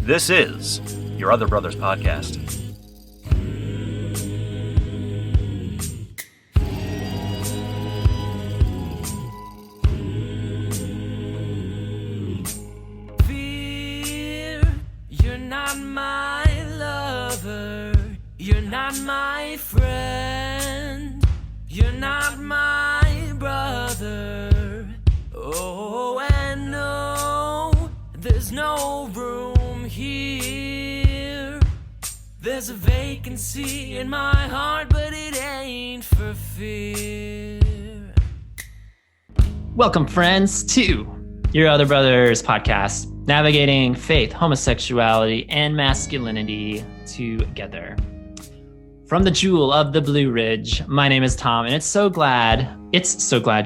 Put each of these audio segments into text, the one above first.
This is Your Other Brothers Podcast. Fear, you're not my lover, you're not my friend, you're not my brother. Oh, and no, there's no room here. There's a vacancy in my heart, but it ain't for fear. Welcome, friends, to Your Other Brothers Podcast, navigating faith, homosexuality, and masculinity together. From the Jewel of the Blue Ridge, my name is Tom, and it's so glad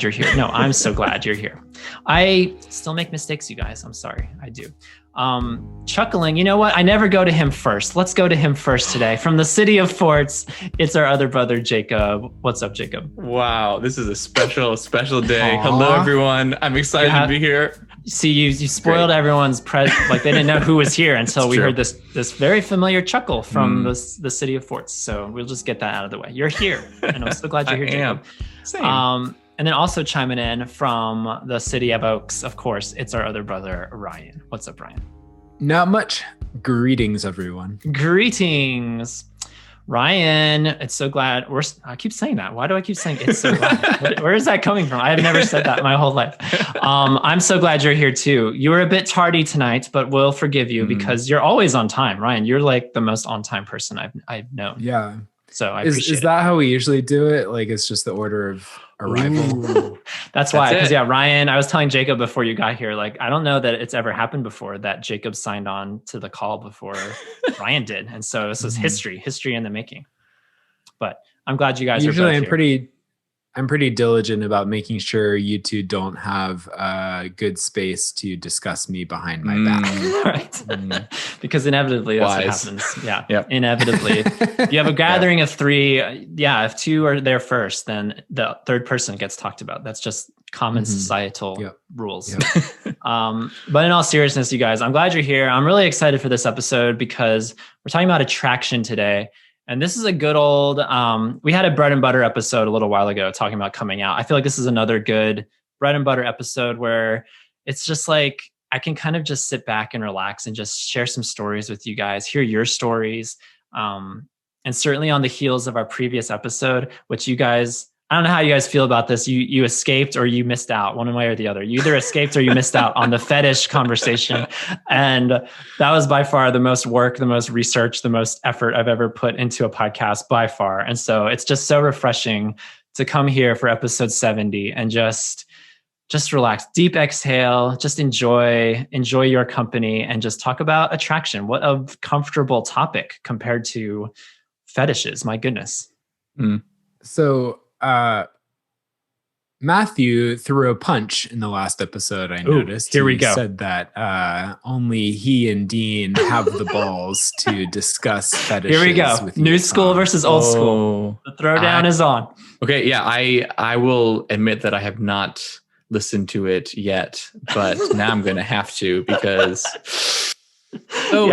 you're here. No, I'm so glad you're here. I still make mistakes, you guys. I'm sorry. I do. Chuckling, you know what? I never go to him first. Let's go to him first today. From the city of forts, it's our other brother, Jacob. What's up, Jacob? Wow, this is a special day. Aww. Hello, everyone. I'm excited to be here. See, you spoiled everyone's like they didn't know who was here until we heard this very familiar chuckle from the city of forts. So we'll just get that out of the way. You're here, and I'm so glad you're here, Jacob. Same. And then also chiming in from the city of Oaks, of course, it's our other brother, Ryan. What's up, Ryan? Not much. Greetings, everyone. Greetings. Ryan, it's so glad. I keep saying that. Why do I keep saying it's so glad? Where is that coming from? I have never said that my whole life. I'm so glad you're here too. You were a bit tardy tonight, but we'll forgive you because you're always on time. Ryan, you're like the most on-time person I've known. Yeah. So I appreciate Is that how we usually do it? Like it's just the order of arrival? That's why. Because Ryan, I was telling Jacob before you got here, like, I don't know that it's ever happened before that Jacob signed on to the call before Ryan did. And so this is history in the making. But I'm glad you guys usually are both here. I'm pretty diligent about making sure you two don't have good space to discuss me behind my back. Right. Because inevitably that's what happens. Yeah. Yep. Inevitably. You have a gathering of three. If two are there first, then the third person gets talked about. That's just common societal rules. Yep. But in all seriousness, you guys, I'm glad you're here. I'm really excited for this episode because we're talking about attraction today. And this is a good old, we had a bread and butter episode a little while ago talking about coming out. I feel like this is another good bread and butter episode where it's just like, I can kind of just sit back and relax and just share some stories with you guys, hear your stories. And certainly on the heels of our previous episode, which you guys, I don't know how you guys feel about this. You escaped or you missed out, one way or the other. You either escaped or you missed out on the fetish conversation. And that was by far the most work, the most research, the most effort I've ever put into a podcast by far. And so it's just so refreshing to come here for episode 70 and just relax, deep exhale, just enjoy your company and just talk about attraction. What a comfortable topic compared to fetishes. My goodness. So, Matthew threw a punch in the last episode. I noticed. Here we go. He said that only he and Dean have the balls to discuss fetishes. Here we go. With New school versus old school. The throwdown is on. Okay, yeah, I will admit that I have not listened to it yet, but now I'm going to have to because. So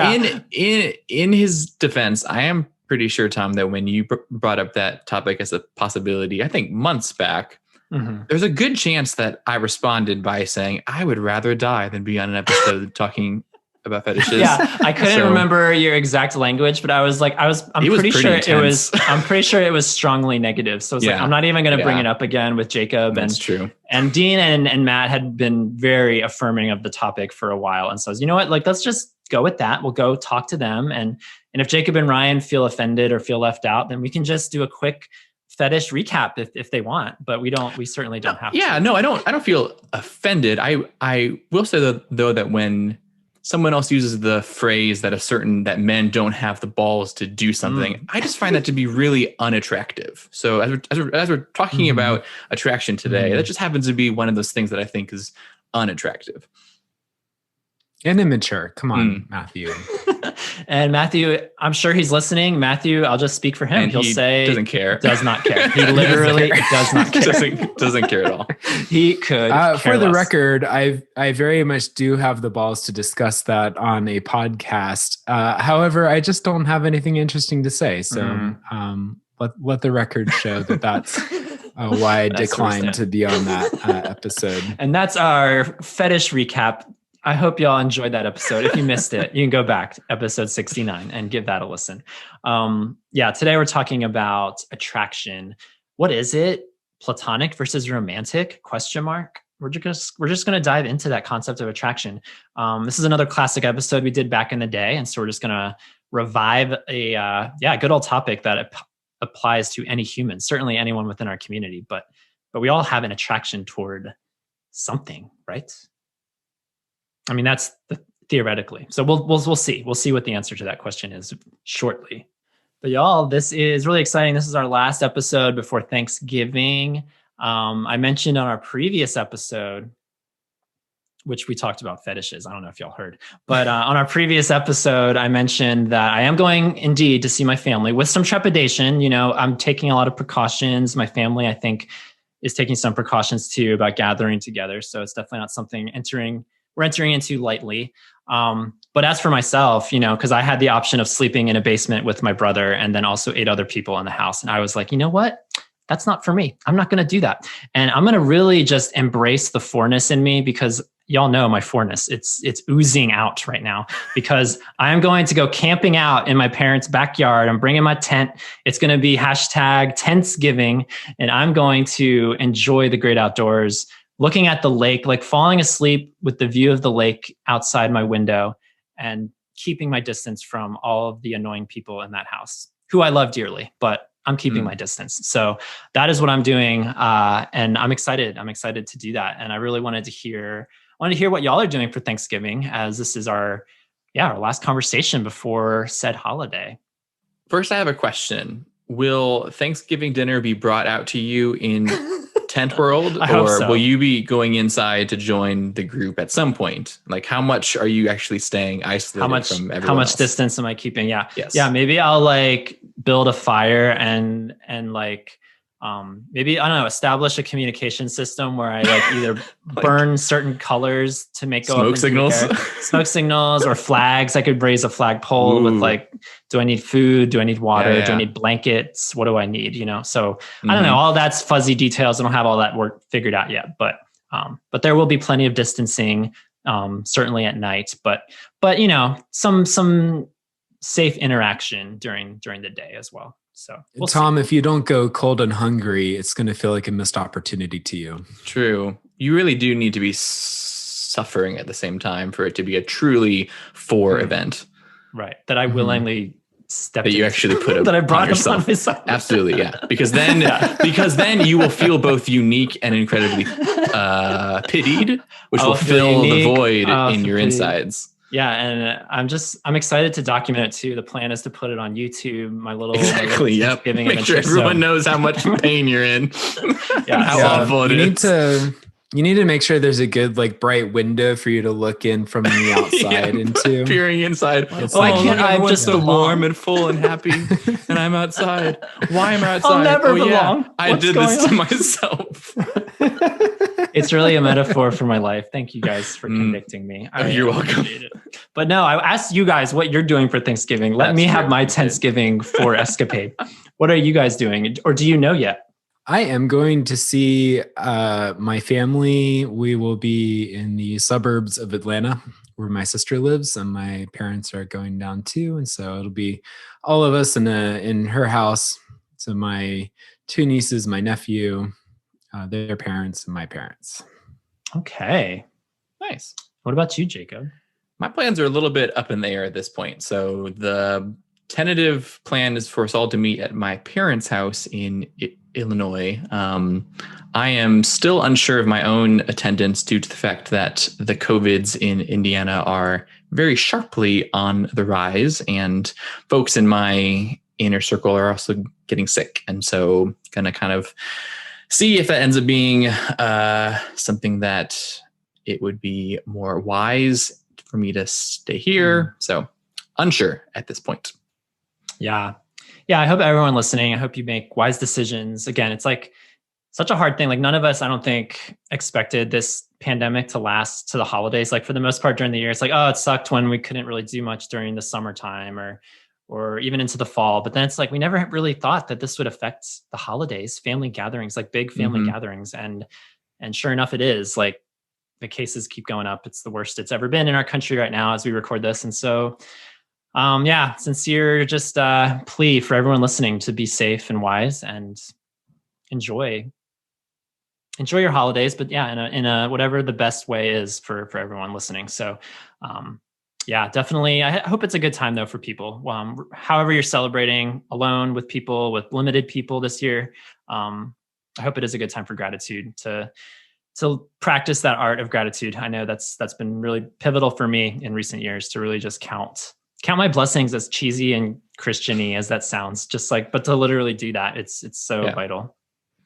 in his defense, I am pretty sure, Tom, that when you brought up that topic as a possibility, I think months back, there's a good chance that I responded by saying, I would rather die than be on an episode talking about fetishes. Yeah, I couldn't remember your exact language, but I'm pretty sure it was strongly negative. So it's like, I'm not even going to bring it up again with Jacob. That's true. And Dean and Matt had been very affirming of the topic for a while. And so, you know what, like, let's just go with that. We'll go talk to them. And if Jacob and Ryan feel offended or feel left out, then we can just do a quick fetish recap if they want, but we certainly don't have to. Yeah, no, I don't feel offended. I will say though that when someone else uses the phrase that men don't have the balls to do something, I just find that to be really unattractive. So as we're talking about attraction today, that just happens to be one of those things that I think is unattractive. And immature. Come on, Matthew. And Matthew, I'm sure he's listening. Matthew, I'll just speak for him. And He'll say doesn't care. Does not care. He literally does not care. doesn't care at all. He could for the less. record, I very much do have the balls to discuss that on a podcast. However, I just don't have anything interesting to say. So let the record show that that's why I declined to be on that episode. And that's our fetish recap. I hope y'all enjoyed that episode. If you missed it, you can go back to episode 69 and give that a listen. Today we're talking about attraction. What is it? Platonic versus romantic? ? We're just going to dive into that concept of attraction. This is another classic episode we did back in the day. And so we're just going to revive a good old topic that applies to any human, certainly anyone within our community. But we all have an attraction toward something, right? I mean, that's theoretically. So we'll see. We'll see what the answer to that question is shortly. But y'all, this is really exciting. This is our last episode before Thanksgiving. I mentioned on our previous episode, which we talked about fetishes. I don't know if y'all heard, but on our previous episode, I mentioned that I am going indeed to see my family with some trepidation. You know, I'm taking a lot of precautions. My family, I think, is taking some precautions too about gathering together. So it's definitely not something we're entering into lightly. But as for myself, you know, because I had the option of sleeping in a basement with my brother and then also 8 other people in the house. And I was like, you know what? That's not for me. I'm not going to do that. And I'm going to really just embrace the fourness in me, because y'all know my fourness. It's oozing out right now, because I'm going to go camping out in my parents' backyard. I'm bringing my tent. It's going to be #Tentsgiving. And I'm going to enjoy the great outdoors, looking at the lake, like falling asleep with the view of the lake outside my window, and keeping my distance from all of the annoying people in that house, who I love dearly, but I'm keeping my distance. So that is what I'm doing. And I'm excited. I'm excited to do that. And I really wanted to hear what y'all are doing for Thanksgiving, as this is our last conversation before said holiday. First, I have a question. Will Thanksgiving dinner be brought out to you in tent world, or will you be going inside to join the group at some point? Like, how much are you actually staying isolated from everyone How much else? distance am I keeping? Yeah. Yes. Yeah. Maybe I'll like build a fire and like, maybe, I don't know, establish a communication system where I like either burn certain colors to make go smoke signals, smoke signals, or flags. I could raise a flagpole with like, do I need food? Do I need water? Do I need blankets? What do I need? You know? So I don't know. All that's fuzzy details. I don't have all that work figured out yet, but there will be plenty of distancing, certainly at night, but you know, some safe interaction during the day as well. So Tom, if you don't go cold and hungry, it's going to feel like a missed opportunity to you. True. You really do need to be suffering at the same time for it to be a truly event. Right. That I willingly stepped that you actually put up that I brought yourself. Upon myself. Absolutely. Yeah. Because then you will feel both unique and incredibly pitied, which will fill the void in your insides. Yeah, and I'm excited to document it too. The plan is to put it on YouTube. My little Yep. Make sure everyone knows how much pain you're in. How awful it is. You need to make sure there's a good like bright window for you to look in from the outside into. Peering inside. Why can't I just so warm and full and happy, and I'm outside? Why am I outside? I'll never belong. Yeah, I did this to myself. It's really a metaphor for my life. Thank you guys for convicting me. You're welcome. But no, I asked you guys what you're doing for Thanksgiving. Let me have my Thanksgiving for escapade. What are you guys doing? Or do you know yet? I am going to see my family. We will be in the suburbs of Atlanta, where my sister lives, and my parents are going down too. And so it'll be all of us in her house. So my 2 nieces, my nephew, their parents, and my parents. Okay. Nice. What about you, Jacob? My plans are a little bit up in the air at this point. So the tentative plan is for us all to meet at my parents' house in Illinois. I am still unsure of my own attendance due to the fact that the COVIDs in Indiana are very sharply on the rise, and folks in my inner circle are also getting sick. And so going to kind of see if that ends up being something that it would be more wise for me to stay here. So unsure at this point. Yeah. I hope everyone listening, I hope you make wise decisions. Again, it's like such a hard thing. Like none of us, I don't think, expected this pandemic to last to the holidays. Like for the most part during the year, it's like, oh, it sucked when we couldn't really do much during the summertime or even into the fall. But then it's like, we never really thought that this would affect the holidays, family gatherings, like big family gatherings. And sure enough, it is. Like the cases keep going up. It's the worst it's ever been in our country right now as we record this. And so, sincere just plea for everyone listening to be safe and wise and enjoy your holidays, but in a whatever the best way is for everyone listening. So, definitely. I hope it's a good time though for people. However you're celebrating, alone, with people, with limited people this year. I hope it is a good time for gratitude to practice that art of gratitude. I know that's been really pivotal for me in recent years to really just count my blessings, as cheesy and Christian-y as that sounds, but to literally do that. It's so vital.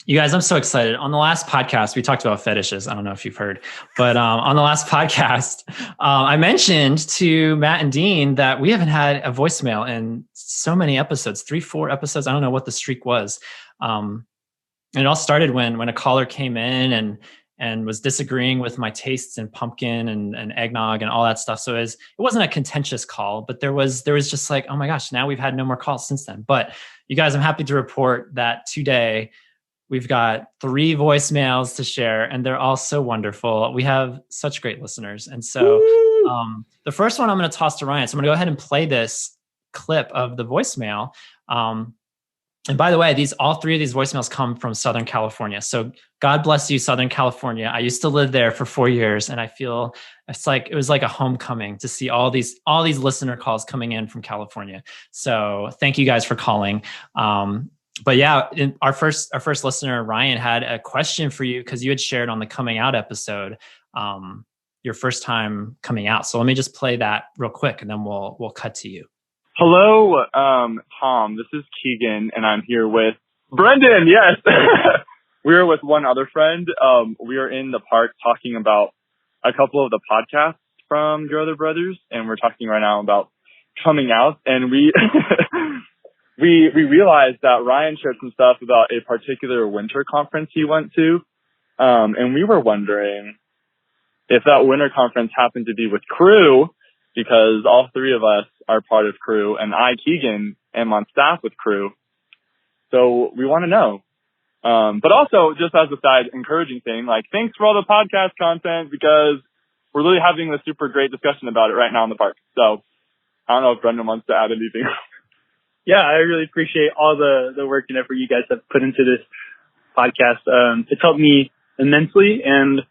You guys, I'm so excited. On the last podcast, we talked about fetishes. I don't know if you've heard, but on the last podcast, I mentioned to Matt and Dean that we haven't had a voicemail in so many episodes, 3-4 episodes. I don't know what the streak was. And it all started when a caller came in and was disagreeing with my tastes in pumpkin and eggnog and all that stuff. So it wasn't a contentious call, but there was just like, oh my gosh, now we've had no more calls since then. But you guys, I'm happy to report that today, we've got 3 voicemails to share, and they're all so wonderful. We have such great listeners. And so the first one I'm going to toss to Ryan. So I'm going to go ahead and play this clip of the voicemail. And by the way, all 3 of these voicemails come from Southern California. So God bless you, Southern California. I used to live there for 4 years, and I feel it was like a homecoming to see all these listener calls coming in from California. So thank you guys for calling. But yeah, our first listener, Ryan, had a question for you because you had shared on the coming out episode your first time coming out. So let me just play that real quick, and then we'll cut to you. Hello, Tom. This is Keegan, and I'm here with Brendan. Yes, we're with one other friend. We are in the park talking about a couple of the podcasts from your other brothers, and we're talking right now about coming out, and we. We realized that Ryan shared some stuff about a particular winter conference he went to, and we were wondering if that winter conference happened to be with Crew, because all 3 of us are part of Crew, and I, Keegan, am on staff with Crew. So we want to know. But also, just as a side encouraging thing, thanks for all the podcast content, because we're really having a super great discussion about it right now in the park. So I don't know if Brendan wants to add anything. Yeah, I really appreciate all the work and effort you guys have put into this podcast. It's helped me immensely, and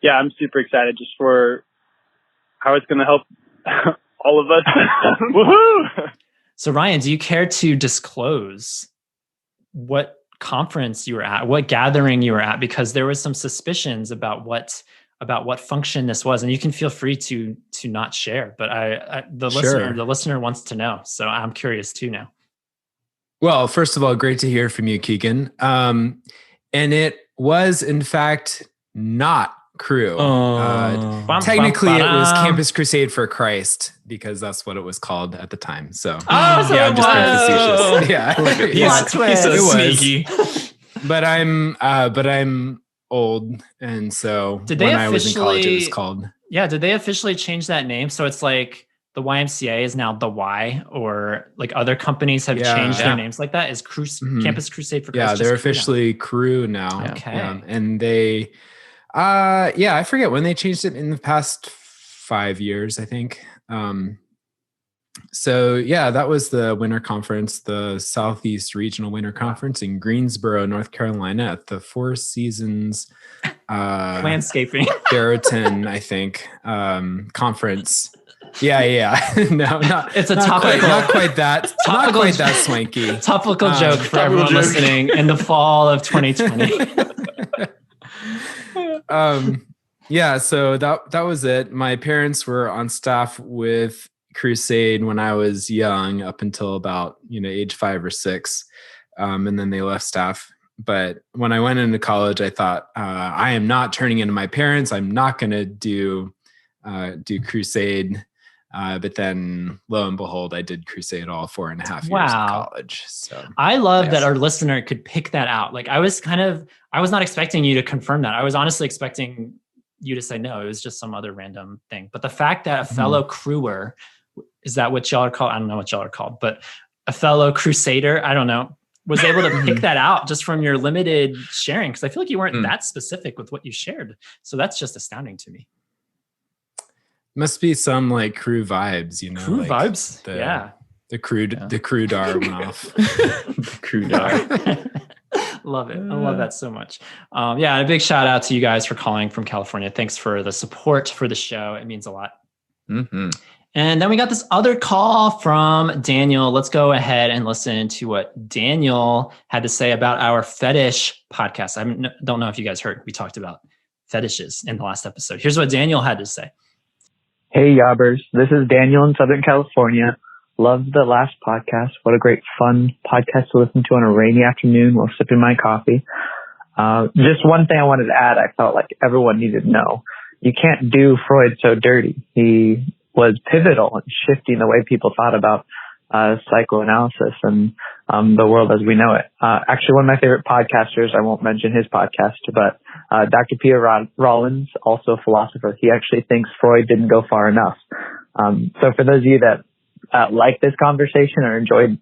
yeah, I'm super excited just for how it's going to help all of us. Woohoo! So Ryan, do you care to disclose what conference you were at, what gathering you were at? Because there was some suspicions about what function this was, and you can feel free to not share, but the listener wants to know. So I'm curious too now. Well, first of all, great to hear from you, Keegan. And it was in fact not Crew. Technically it was Campus Crusade for Christ, because that's what it was called at the time. So I'm just being facetious. Yeah. He's so sneaky. But I'm old, and so when I was in college, it was called. Yeah, did they officially change that name? So it's like the YMCA is now the Y, or like other companies have changed their names like that. Is Campus Crusade for Christ? Yeah, they're officially Crew now. Okay, and they, I forget when they changed it in the past 5 years, I think. So yeah, that was the winter conference, the Southeast Regional Winter Conference in Greensboro, North Carolina, at the Four Seasons Landscaping Barrington, I think, conference. Yeah. No, not. It's not quite that swanky. Topical joke for everyone listening in the fall of 2020. Yeah, so that was it. My parents were on staff with Crusade when I was young, up until about age 5 or 6, and then they left staff. But when I went into college, I thought, I am not turning into my parents. I'm not going to do do crusade. But then lo and behold, I did crusade all 4.5 years of college. So I love that our listener could pick that out. Like I was not expecting you to confirm that. I was honestly expecting you to say no, it was just some other random thing. But the fact that a fellow crewer, is that what y'all are called? I don't know what y'all are called, but a fellow crusader, I don't know, was able to pick that out just from your limited sharing. Cause I feel like you weren't that specific with what you shared. So that's just astounding to me. Must be some like crew vibes, you know? Crew like vibes? The crew dar went off. The crew dar. Love it. I love that so much. And a big shout out to you guys for calling from California. Thanks for the support for the show. It means a lot. Mm-hmm. And then we got this other call from Daniel. Let's go ahead and listen to what Daniel had to say about our fetish podcast. I don't know if you guys heard. We talked about fetishes in the last episode. Here's what Daniel had to say. Hey, Yobbers. This is Daniel in Southern California. Loved the last podcast. What a great, fun podcast to listen to on a rainy afternoon while sipping my coffee. Just one thing I wanted to add, I felt like everyone needed to know. You can't do Freud so dirty. He was pivotal in shifting the way people thought about psychoanalysis and the world as we know it. Actually, one of my favorite podcasters, I won't mention his podcast, but Dr. Peter Rollins, also a philosopher, he actually thinks Freud didn't go far enough. So for those of you that like this conversation or enjoyed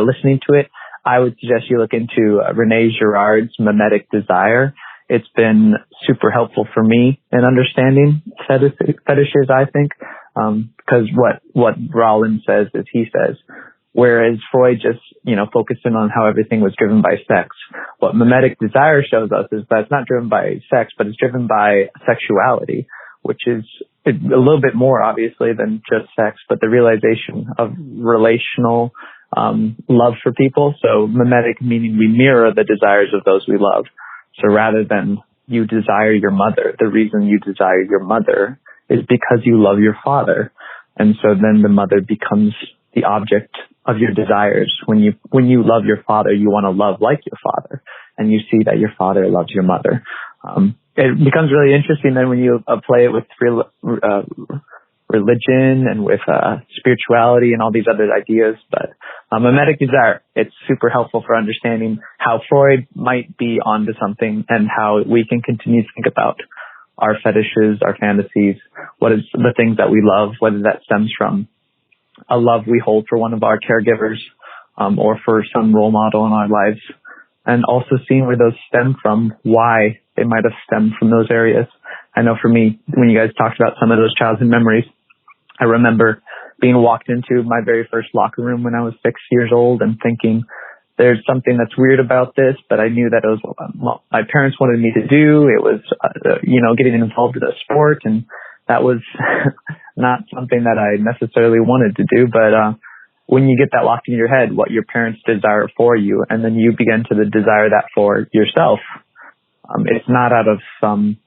listening to it, I would suggest you look into Rene Girard's mimetic desire. It's been super helpful for me in understanding fetishes, I think, because what Rollins says is he says, whereas Freud just, focusing on how everything was driven by sex. What mimetic desire shows us is that it's not driven by sex, but it's driven by sexuality, which is a little bit more obviously than just sex, but the realization of relational love for people. So mimetic meaning we mirror the desires of those we love. So rather than you desire your mother, the reason you desire your mother is because you love your father. And so then the mother becomes the object of your desires. When you love your father, you want to love like your father, and you see that your father loves your mother. It becomes really interesting then when you play it with religion and with spirituality and all these other ideas. But mimetic desire, it's super helpful for understanding how Freud might be onto something and how we can continue to think about our fetishes, our fantasies, what is the things that we love, whether that stems from a love we hold for one of our caregivers or for some role model in our lives, and also seeing where those stem from, why they might have stemmed from those areas. I know for me, when you guys talked about some of those childhood memories, I remember being walked into my very first locker room when I was 6 years old and thinking, there's something that's weird about this, but I knew that it was what my parents wanted me to do. It was, getting involved in a sport, and that was not something that I necessarily wanted to do. But when you get that locked in your head, what your parents desire for you, and then you begin to desire that for yourself, it's not out of some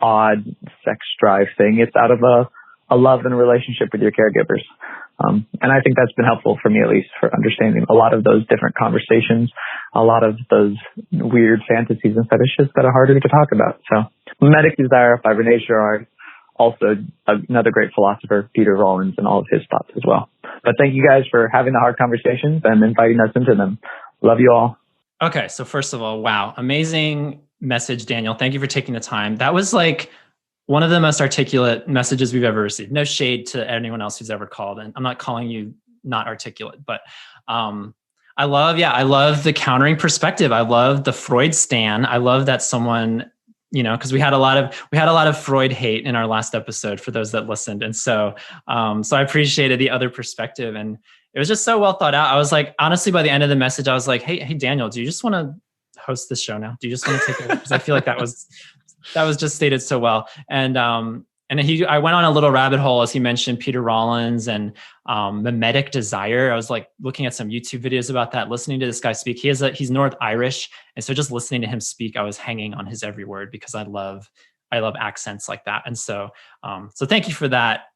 odd sex drive thing. It's out of a love and a relationship with your caregivers. And I think that's been helpful for me, at least, for understanding a lot of those different conversations, a lot of those weird fantasies and fetishes that are harder to talk about. So Mimetic Desire by Rene Girard, also another great philosopher, Peter Rollins, and all of his thoughts as well. But thank you guys for having the hard conversations and inviting us into them. Love you all. Okay, so first of all, wow, amazing message, Daniel. Thank you for taking the time. That was like one of the most articulate messages we've ever received. No shade to anyone else who's ever called. And I'm not calling you not articulate, but I love the countering perspective. I love the Freud stan. I love that someone, because we had a lot of Freud hate in our last episode for those that listened. And so I appreciated the other perspective, and it was just so well thought out. I was like, honestly, by the end of the message, I was like, hey, Daniel, do you just want to host this show now? Do you just want to take it? Because I feel like that was just stated so well. And I went on a little rabbit hole as he mentioned Peter Rollins and mimetic desire. I was like looking at some YouTube videos about that, listening to this guy speak. He's North Irish, and so just listening to him speak, I was hanging on his every word because I love accents like that. And so thank you for that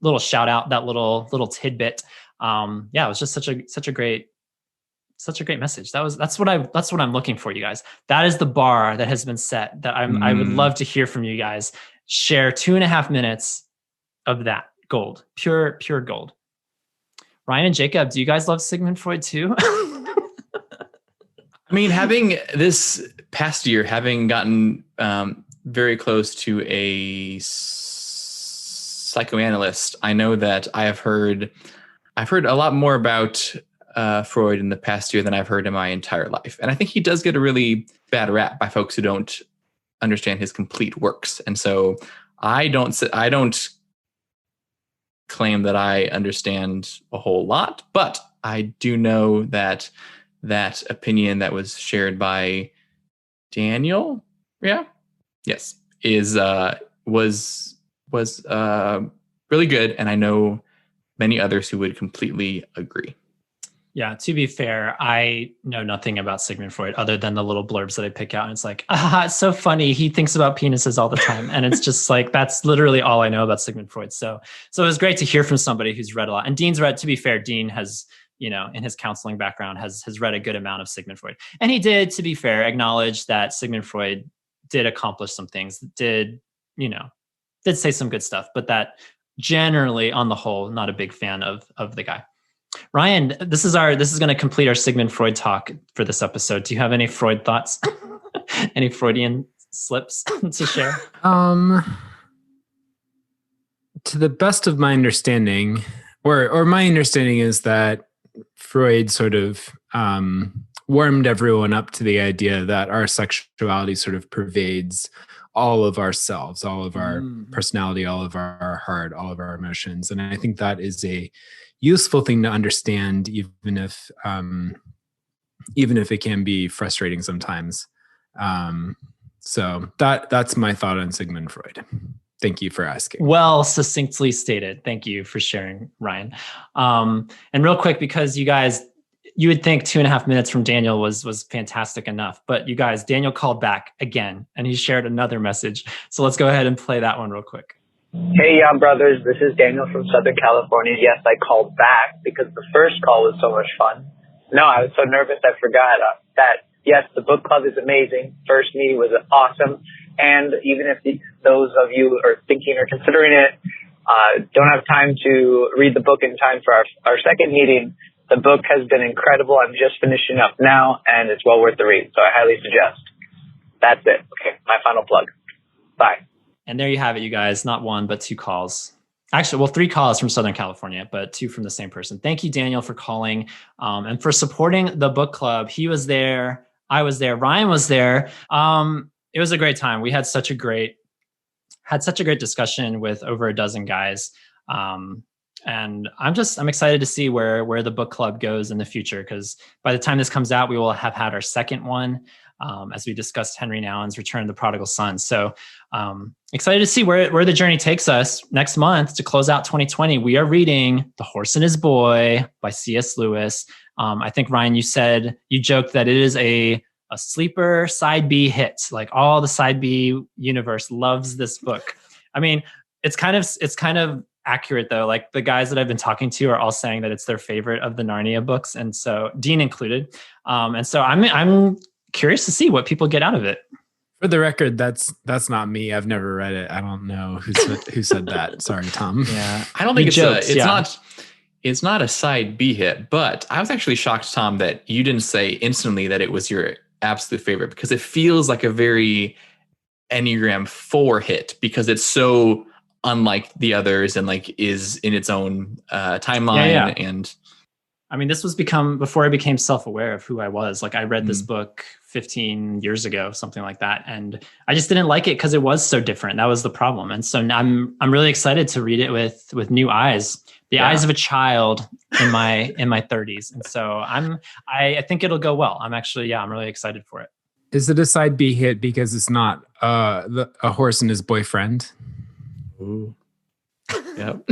little shout out, that little tidbit. It was just such a great message. That's what I'm looking for, you guys. That is the bar that has been set, that I would love to hear from you guys. Share 2.5 minutes of that gold, pure gold. Ryan and Jacob, do you guys love Sigmund Freud too? I mean, having this past year, having gotten very close to a psychoanalyst, I know that I've heard a lot more about Freud in the past year than I've heard in my entire life. And I think he does get a really bad rap by folks who don't understand his complete works. And so I don't claim that I understand a whole lot, but I do know that opinion that was shared by Daniel, was really good, and I know many others who would completely agree. Yeah, to be fair, I know nothing about Sigmund Freud other than the little blurbs that I pick out, and it's like, it's so funny. He thinks about penises all the time, and it's just like that's literally all I know about Sigmund Freud. So it was great to hear from somebody who's read a lot. And Dean's read. To be fair, Dean has, in his counseling background, has read a good amount of Sigmund Freud. And he did, to be fair, acknowledge that Sigmund Freud did accomplish some things, did say some good stuff, but that generally, on the whole, not a big fan of the guy. Ryan, this is going to complete our Sigmund Freud talk for this episode. Do you have any Freud thoughts? Any Freudian slips to share? To the best of my understanding, or my understanding is that Freud sort of warmed everyone up to the idea that our sexuality sort of pervades all of ourselves, all of our personality, all of our heart, all of our emotions. And I think that is a useful thing to understand, even if it can be frustrating sometimes. So that's my thought on Sigmund Freud. Thank you for asking. Well, succinctly stated. Thank you for sharing, Ryan. And real quick, because you guys, you would think 2.5 minutes from Daniel was fantastic enough, but you guys, Daniel called back again and he shared another message. So let's go ahead and play that one real quick. Hey, brothers, this is Daniel from Southern California. Yes, I called back because the first call was so much fun. No, I was so nervous I forgot that, yes, the book club is amazing. First meeting was awesome. And even if those of you are thinking or considering it, don't have time to read the book in time for our second meeting, the book has been incredible. I'm just finishing up now, and it's well worth the read. So I highly suggest. That's it. Okay, my final plug. Bye. And there you have it, you guys. Not one, but 2 calls. Actually, well, 3 calls from Southern California, but 2 from the same person. Thank you, Daniel, for calling and for supporting the book club. He was there. I was there. Ryan was there. It was a great time. We had such a great discussion with over a dozen guys. And I'm excited to see where the book club goes in the future, because by the time this comes out, we will have had our second one, as we discussed Henry Nouwen's Return of the Prodigal Son. So excited to see where the journey takes us. Next month, to close out 2020, we are reading The Horse and His Boy by C.S. Lewis. I think, Ryan, you joked that it is a sleeper side B hit. Like all the side B universe loves this book. I mean, it's kind of accurate though. Like the guys that I've been talking to are all saying that it's their favorite of the Narnia books, and so Dean included. And so I'm curious to see what people get out of it. For the record, that's not me. I've never read it. I don't know who said that. Sorry, Tom. Yeah, I don't think it's not a side B hit, but I was actually shocked, Tom, that you didn't say instantly that it was your absolute favorite, because it feels like a very Enneagram 4 hit, because it's so unlike the others and like is in its own timeline. Yeah. And I mean, this was before I became self-aware of who I was. Like I read this book 15 years ago, something like that. And I just didn't like it because it was so different. That was the problem. And so I'm really excited to read it with new eyes, eyes of a child in my 30s. And so I think it'll go well. I'm really excited for it. Is it a side B hit because it's not a horse and his boyfriend? Ooh. Yep.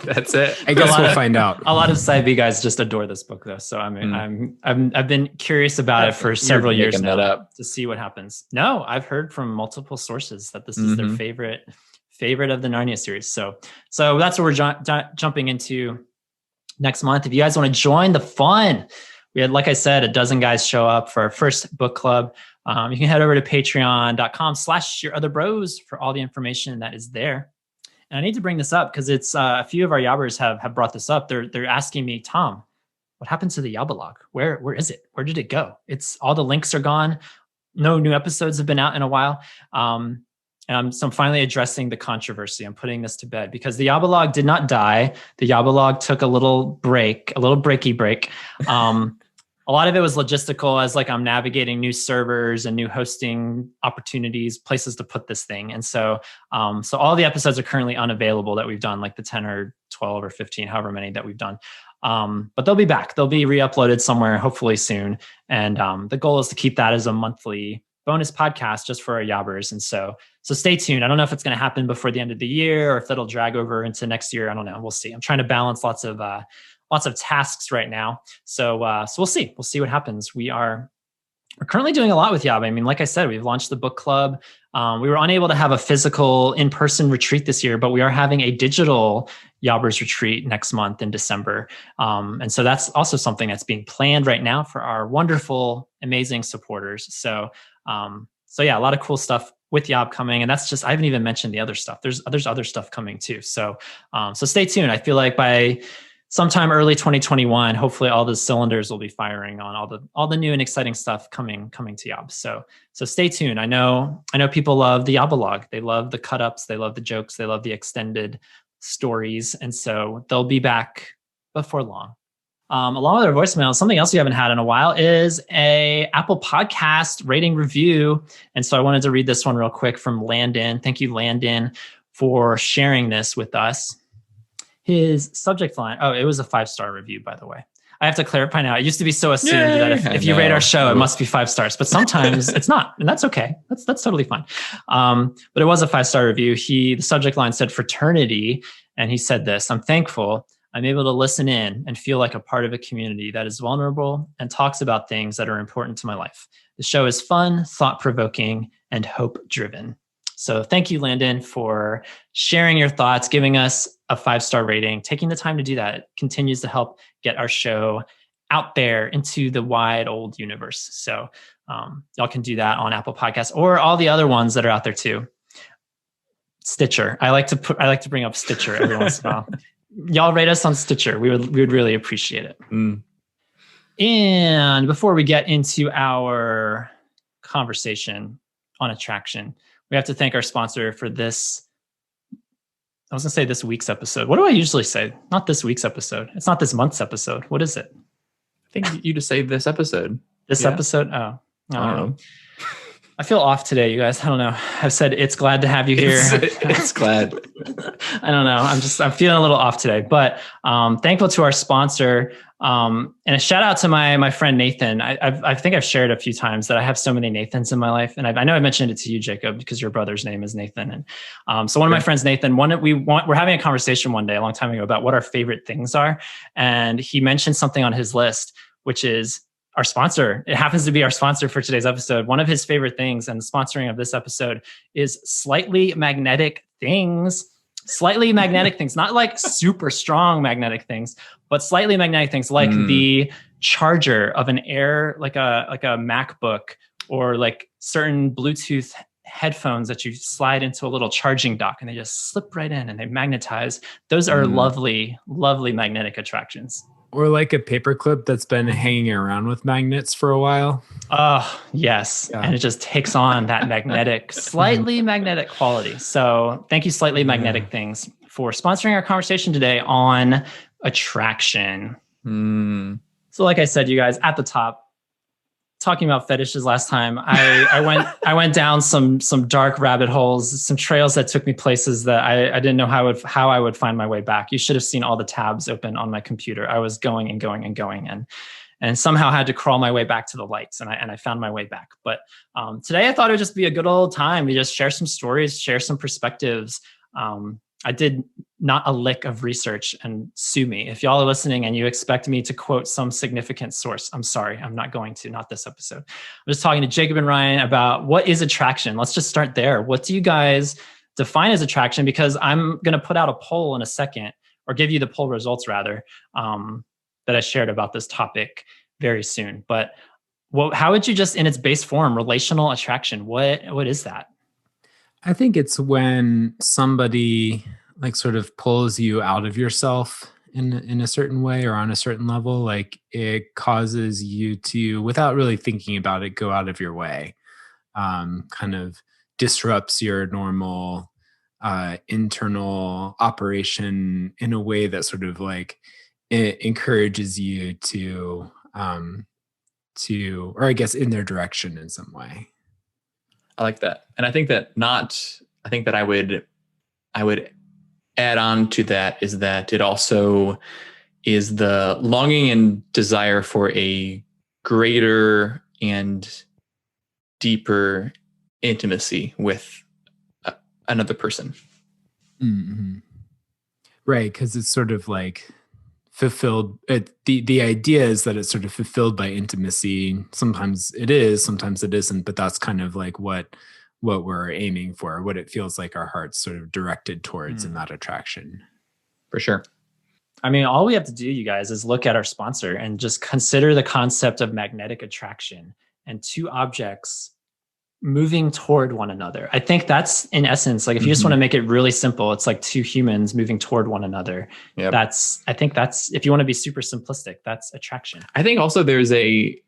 That's it. I guess we'll find out. A lot of side B guys just adore this book though. So I mean, I've been curious about it for several years now to see what happens. No, I've heard from multiple sources that this is their favorite of the Narnia series. So that's what we're jumping into next month. If you guys want to join the fun, we had, like I said, a dozen guys show up for our first book club. You can head over to patreon.com/yourotherbros for all the information that is there. And I need to bring this up because it's a few of our Yobbers have brought this up. They're asking me, Tom, what happened to the Yobbalog? Where is it? Where did it go? It's all the links are gone. No new episodes have been out in a while. And so I'm finally addressing the controversy. I'm putting this to bed because the Yobbalog did not die. The Yobbalog took a little breaky break. A lot of it was logistical as like I'm navigating new servers and new hosting opportunities, places to put this thing. And so all the episodes are currently unavailable that we've done, like the 10 or 12 or 15, however many that we've done. But they'll be back. They'll be re-uploaded somewhere, hopefully soon. And the goal is to keep that as a monthly bonus podcast just for our Yobbers. And so stay tuned. I don't know if it's going to happen before the end of the year or if that'll drag over into next year. I don't know. We'll see. I'm trying to balance lots of tasks right now. So we'll see. We'll see what happens. We're currently doing a lot with Yob. I mean, like I said, we've launched the book club. We were unable to have a physical in-person retreat this year, but we are having a digital Yobbers retreat next month in December. And so that's also something that's being planned right now for our wonderful, amazing supporters. So yeah, a lot of cool stuff with Yob coming. And that's just, I haven't even mentioned the other stuff. There's other stuff coming too. So stay tuned. I feel like by sometime early 2021, hopefully all the cylinders will be firing on all the new and exciting stuff coming to Yob. So stay tuned. I know people love the Yobbalog. They love the cut ups. They love the jokes. They love the extended stories. And so they'll be back before long. Along with our voicemail, something else we haven't had in a while is a Apple Podcast rating review. And so I wanted to read this one real quick from Landon. Thank you, Landon, for sharing this with us. His subject line, it was a 5-star review, by the way. I have to clarify now. It used to be so assumed that if you rate our show, it must be 5 stars, but sometimes it's not, and that's okay. That's totally fine. But it was a 5-star review. The subject line said fraternity, and he said this: I'm thankful I'm able to listen in and feel like a part of a community that is vulnerable and talks about things that are important to my life. The show is fun, thought-provoking, and hope-driven. So thank you, Landon, for sharing your thoughts, giving us a 5-star rating, taking the time to do that. It continues to help get our show out there into the wide old universe. So y'all can do that on Apple Podcasts or all the other ones that are out there too. Stitcher. I like to bring up Stitcher every once in a while. Y'all rate us on Stitcher. We would really appreciate it. And before we get into our conversation on attraction, we have to thank our sponsor for this. I was going to say this week's episode. What do I usually say? Not this week's episode. It's not this month's episode. What is it? I think you just say this episode. This episode? Oh, I don't know. I feel off today, you guys. I don't know. I've said it's glad to have you here. It's glad. I don't know. I'm feeling a little off today, but thankful to our sponsor. And a shout out to my friend Nathan. I think I've shared a few times that I have so many Nathans in my life, and I know I mentioned it to you, Jacob, because your brother's name is Nathan. And so one of my friends, Nathan, we're having a conversation one day a long time ago about what our favorite things are, and he mentioned something on his list, which is our sponsor. It happens to be our sponsor for today's episode. One of his favorite things and sponsoring of this episode is slightly magnetic things. Slightly magnetic things, not like super strong magnetic things, but slightly magnetic things like the charger of an like a MacBook, or like certain Bluetooth headphones that you slide into a little charging dock and they just slip right in and they magnetize. Those are lovely, lovely magnetic attractions. Or like a paperclip that's been hanging around with magnets for a while. Oh, yes. Yeah. And it just takes on that magnetic, slightly magnetic quality. So thank you, Slightly Magnetic Things, for sponsoring our conversation today on attraction. So like I said, you guys, at the top, talking about fetishes last time, I went down some dark rabbit holes, some trails that took me places that I didn't know how I would find my way back. You should have seen all the tabs open on my computer. I was going and going and going and somehow had to crawl my way back to the lights, and I found my way back. But today I thought it would just be a good old time to just share some stories, share some perspectives. I did not a lick of research, and sue me. If y'all are listening and you expect me to quote some significant source, I'm sorry, I'm not going to, not this episode. I'm just talking to Jacob and Ryan about what is attraction. Let's just start there. What do you guys define as attraction? Because I'm going to put out a poll in a second, or give you the poll results rather, that I shared about this topic very soon. But how would you just, in its base form, relational attraction, what is that? I think it's when somebody like sort of pulls you out of yourself in a certain way or on a certain level. Like it causes you to, without really thinking about it, go out of your way. Kind of disrupts your normal internal operation in a way that sort of like it encourages you to, or I guess in their direction in some way. I like that. And I think that I would add on to that is that it also is the longing and desire for a greater and deeper intimacy with another person. Mm-hmm. Right. Because it's sort of like fulfilled. The idea is that it's sort of fulfilled by intimacy. Sometimes it is, sometimes it isn't, but that's kind of like what we're aiming for, what it feels like our heart's sort of directed towards in that attraction. For sure. I mean, all we have to do, you guys, is look at our sponsor and just consider the concept of magnetic attraction and two objects moving toward one another. I think that's in essence, like if you just want to make it really simple, it's like two humans moving toward one another. Yep. I think that's, if you want to be super simplistic, that's attraction. I think also there's an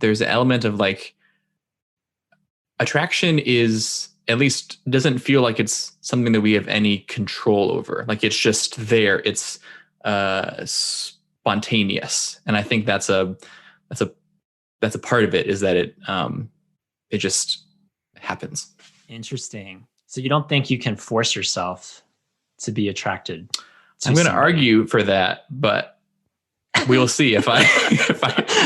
element of like, attraction is, at least doesn't feel like it's something that we have any control over. Like it's just there. It's spontaneous. And I think that's a part of it, is that it just happens. Interesting. So you don't think you can force yourself to be attracted to I'm going to argue for that, but we will see if I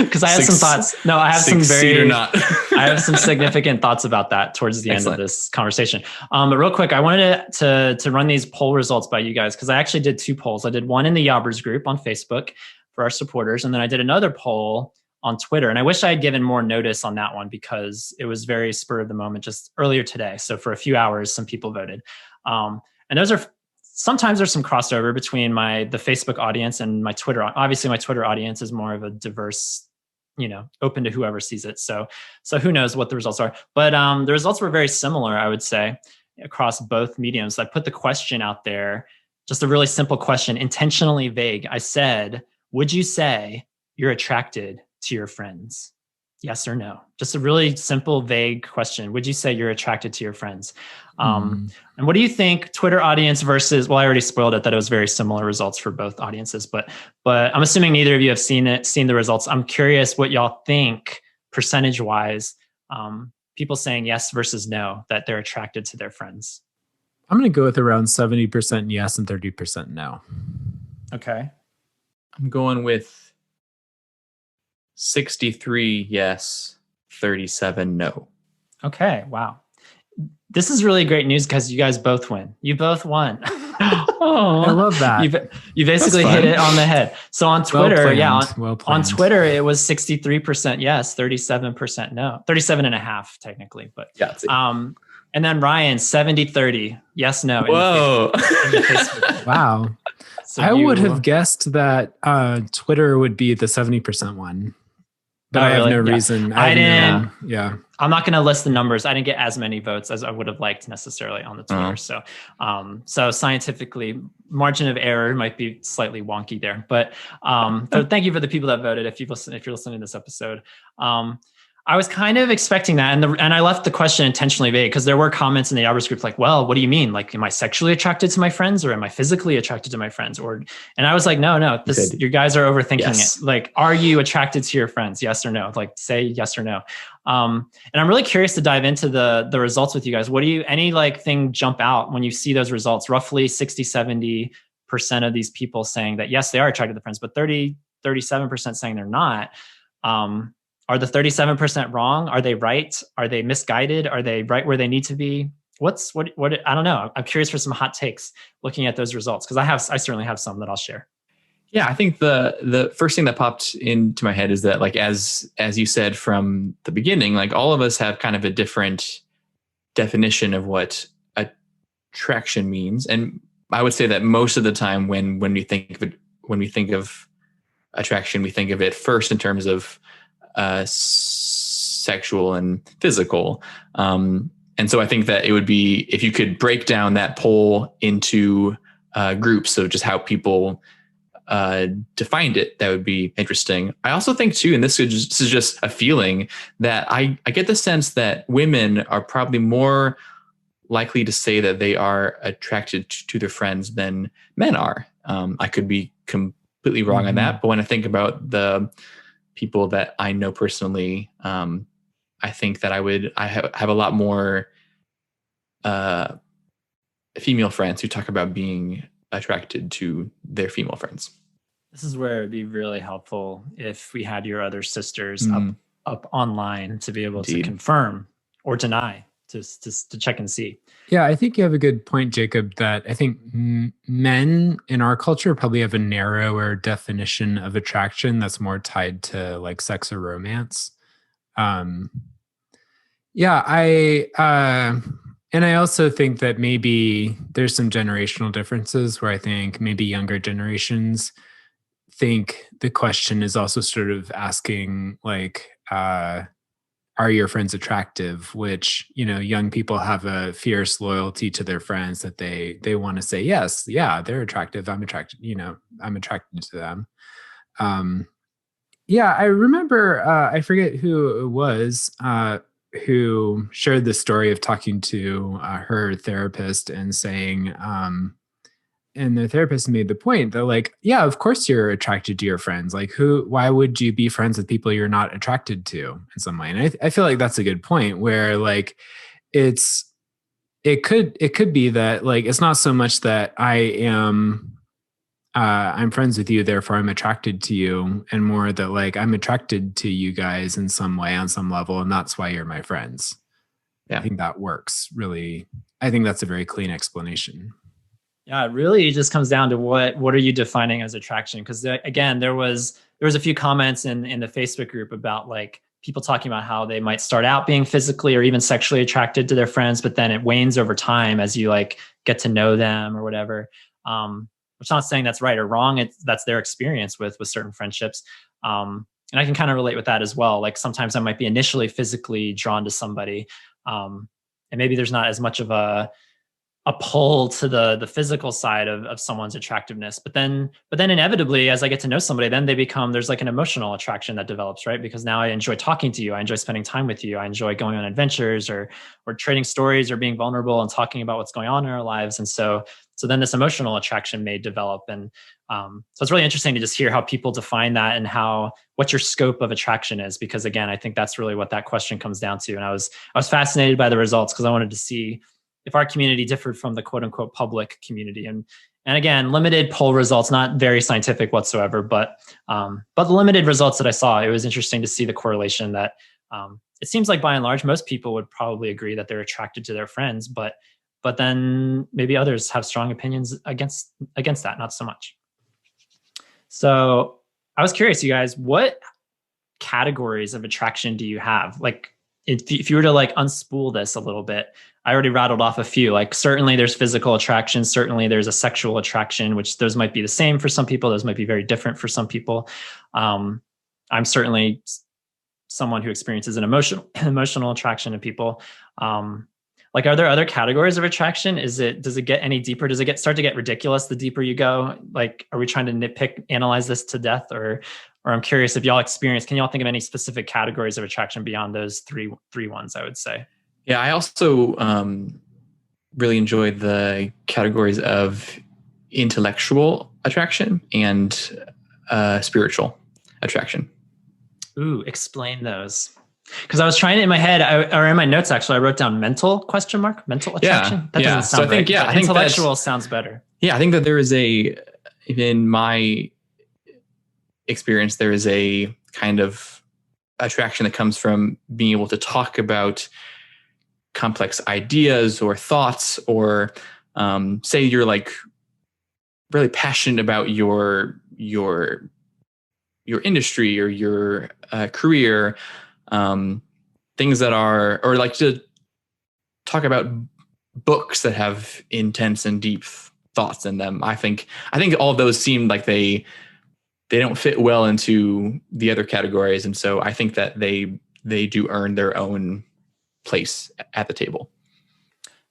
because I have some thoughts. No, I have some or not. I have some significant thoughts about that towards the end of this conversation. But real quick, I wanted to run these poll results by you guys, because I actually did two polls. I did one in the Yobbers group on Facebook for our supporters, and then I did another poll on Twitter. And I wish I had given more notice on that one because it was very spur of the moment just earlier today. So for a few hours, some people voted. And those are, sometimes there's some crossover between the Facebook audience and my Twitter. Obviously my Twitter audience is more of a diverse, open to whoever sees it. So who knows what the results are, but the results were very similar, I would say, across both mediums. I put the question out there, just a really simple question, intentionally vague. I said, would you say you're attracted to your friends? Yes or no? Just a really simple, vague question. Would you say you're attracted to your friends? And what do you think, Twitter audience versus, well, I already spoiled it that it was very similar results for both audiences, but I'm assuming neither of you have seen the results. I'm curious what y'all think percentage wise, people saying yes versus no, that they're attracted to their friends. I'm going to go with around 70% yes and 30% no. Okay. I'm going with 63 yes, 37 no. Okay, wow. This is really great news because you guys both win. You both won. Oh, I love that. You basically hit it on the head. So on Twitter, on Twitter, it was 63% yes, 37% no, 37.5 technically, but yeah. And then Ryan, 70-30, yes, no. Whoa. In the Facebook. Wow. So I would have guessed that Twitter would be the 70% one. But I have no reason. I didn't. Yeah. I'm not going to list the numbers. I didn't get as many votes as I would have liked necessarily on the Twitter. So scientifically, margin of error might be slightly wonky there. But so thank you for the people that voted. If you're listening to this episode, I was kind of expecting that, and I left the question intentionally vague because there were comments in the Yobbers group like, "Well, what do you mean? Like, am I sexually attracted to my friends, or am I physically attracted to my friends?" And I was like, "No, you guys are overthinking it. Like, are you attracted to your friends? Yes or no? Like, say yes or no." And I'm really curious to dive into the results with you guys. What do you thing jump out when you see those results? Roughly 60-70% of these people saying that yes, they are attracted to friends, but 37% saying they're not. Are the 37% wrong? Are they right? Are they misguided? Are they right where they need to be? What? I don't know. I'm curious for some hot takes looking at those results, because I certainly have some that I'll share. Yeah, I think the first thing that popped into my head is that, like, as you said from the beginning, like, all of us have kind of a different definition of what attraction means, and I would say that most of the time when we think of attraction, we think of it first in terms of sexual and physical, and And so I think that it would be, if you could break down that poll into groups, so just how people defined it, that would be interesting. I also think too, and this is just a feeling, that I get the sense that women are probably more likely to say that they are attracted to their friends than men are. I could be completely wrong on that, but when I think about the people that I know personally, I think that I have a lot more female friends who talk about being attracted to their female friends. This is where it'd be really helpful if we had your other sisters up online to be able to confirm or deny, to check and see. Yeah, I think you have a good point, Jacob, that I think men in our culture probably have a narrower definition of attraction that's more tied to like sex or romance. And I also think that maybe there's some generational differences where I think maybe younger generations think the question is also sort of asking like, are your friends attractive? Which, young people have a fierce loyalty to their friends that they want to say, yes, yeah, they're attractive. I'm attracted, I'm attracted to them. I remember, I forget who it was, who shared the story of talking to her therapist and saying, and the therapist made the point that like, yeah, of course you're attracted to your friends. Like why would you be friends with people you're not attracted to in some way? And I feel like that's a good point where like, it could be that like, it's not so much that I'm friends with you, therefore I'm attracted to you, and more that like, I'm attracted to you guys in some way on some level. And that's why you're my friends. Yeah. I think that works really. I think that's a very clean explanation. Yeah, it really just comes down to what are you defining as attraction? Because again, there was a few comments in the Facebook group about like people talking about how they might start out being physically or even sexually attracted to their friends, but then it wanes over time as you like get to know them or whatever. Which I'm not saying that's right or wrong. That's their experience with certain friendships. And I can kind of relate with that as well. Like sometimes I might be initially physically drawn to somebody, and maybe there's not as much of a pull to the physical side of someone's attractiveness. But then inevitably, as I get to know somebody, then there's like an emotional attraction that develops, right? Because now I enjoy talking to you. I enjoy spending time with you. I enjoy going on adventures or trading stories or being vulnerable and talking about what's going on in our lives. And so then this emotional attraction may develop. And so it's really interesting to just hear how people define that and what your scope of attraction is. Because again, I think that's really what that question comes down to. And I was fascinated by the results because I wanted to see if our community differed from the quote unquote public community. And again, limited poll results, not very scientific whatsoever, but the limited results that I saw, it was interesting to see the correlation that it seems like by and large, most people would probably agree that they're attracted to their friends, but then maybe others have strong opinions against that, not so much. So I was curious, you guys, what categories of attraction do you have? Like if you were to like unspool this a little bit, I already rattled off a few. Like certainly there's physical attraction. Certainly there's a sexual attraction, which those might be the same for some people. Those might be very different for some people. I'm certainly someone who experiences an emotional attraction to people. Like, are there other categories of attraction? Does it get any deeper? Does it start to get ridiculous the deeper you go? Like, are we trying to analyze this to death, or I'm curious if y'all can y'all think of any specific categories of attraction beyond those three ones, I would say. Yeah, I also really enjoyed the categories of intellectual attraction and spiritual attraction. Ooh, explain those. Because I was trying it in my head, or in my notes, actually, I wrote down mental attraction. Yeah, that doesn't sound right. I think intellectual sounds better. Yeah, I think that there is in my experience, there is a kind of attraction that comes from being able to talk about complex ideas or thoughts, or say you're like really passionate about your industry or your career, things that are, or like to talk about books that have intense and deep thoughts in them. I think all of those seem like they don't fit well into the other categories, and so I think that they do earn their own place at the table.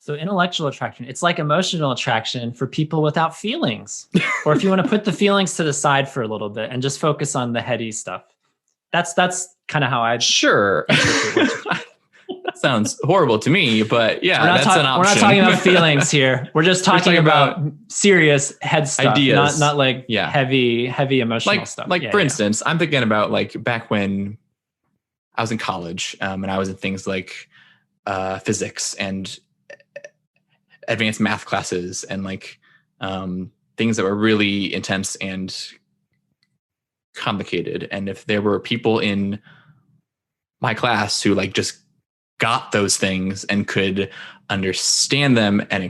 So intellectual attraction, it's like emotional attraction for people without feelings. Or if you want to put the feelings to the side for a little bit and just focus on the heady stuff. That's kind of how I'd sure. That sounds horrible to me, but yeah, that's an option. We're not talking about feelings here. We're just talking about serious head stuff, ideas. Not like heavy emotional stuff. Like for instance, I'm thinking about like back when I was in college, and I was in things like physics and advanced math classes and like things that were really intense and complicated. And if there were people in my class who like just got those things and could understand them and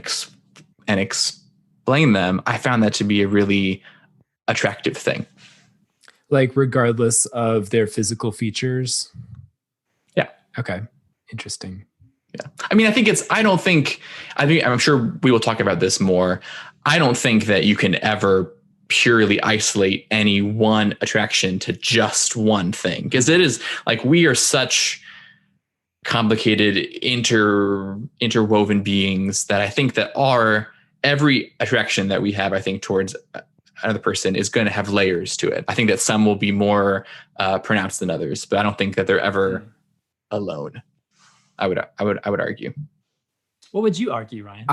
explain them, I found that to be a really attractive thing. Like regardless of their physical features? Yeah. Okay. Interesting. Yeah. I mean, I'm sure we will talk about this more. I don't think that you can ever purely isolate any one attraction to just one thing, because it is like we are such complicated interwoven beings that I think that every attraction that we have, I think, towards another person is going to have layers to it. I think that some will be more pronounced than others, but I don't think that they're ever alone. I would argue. What would you argue, Ryan?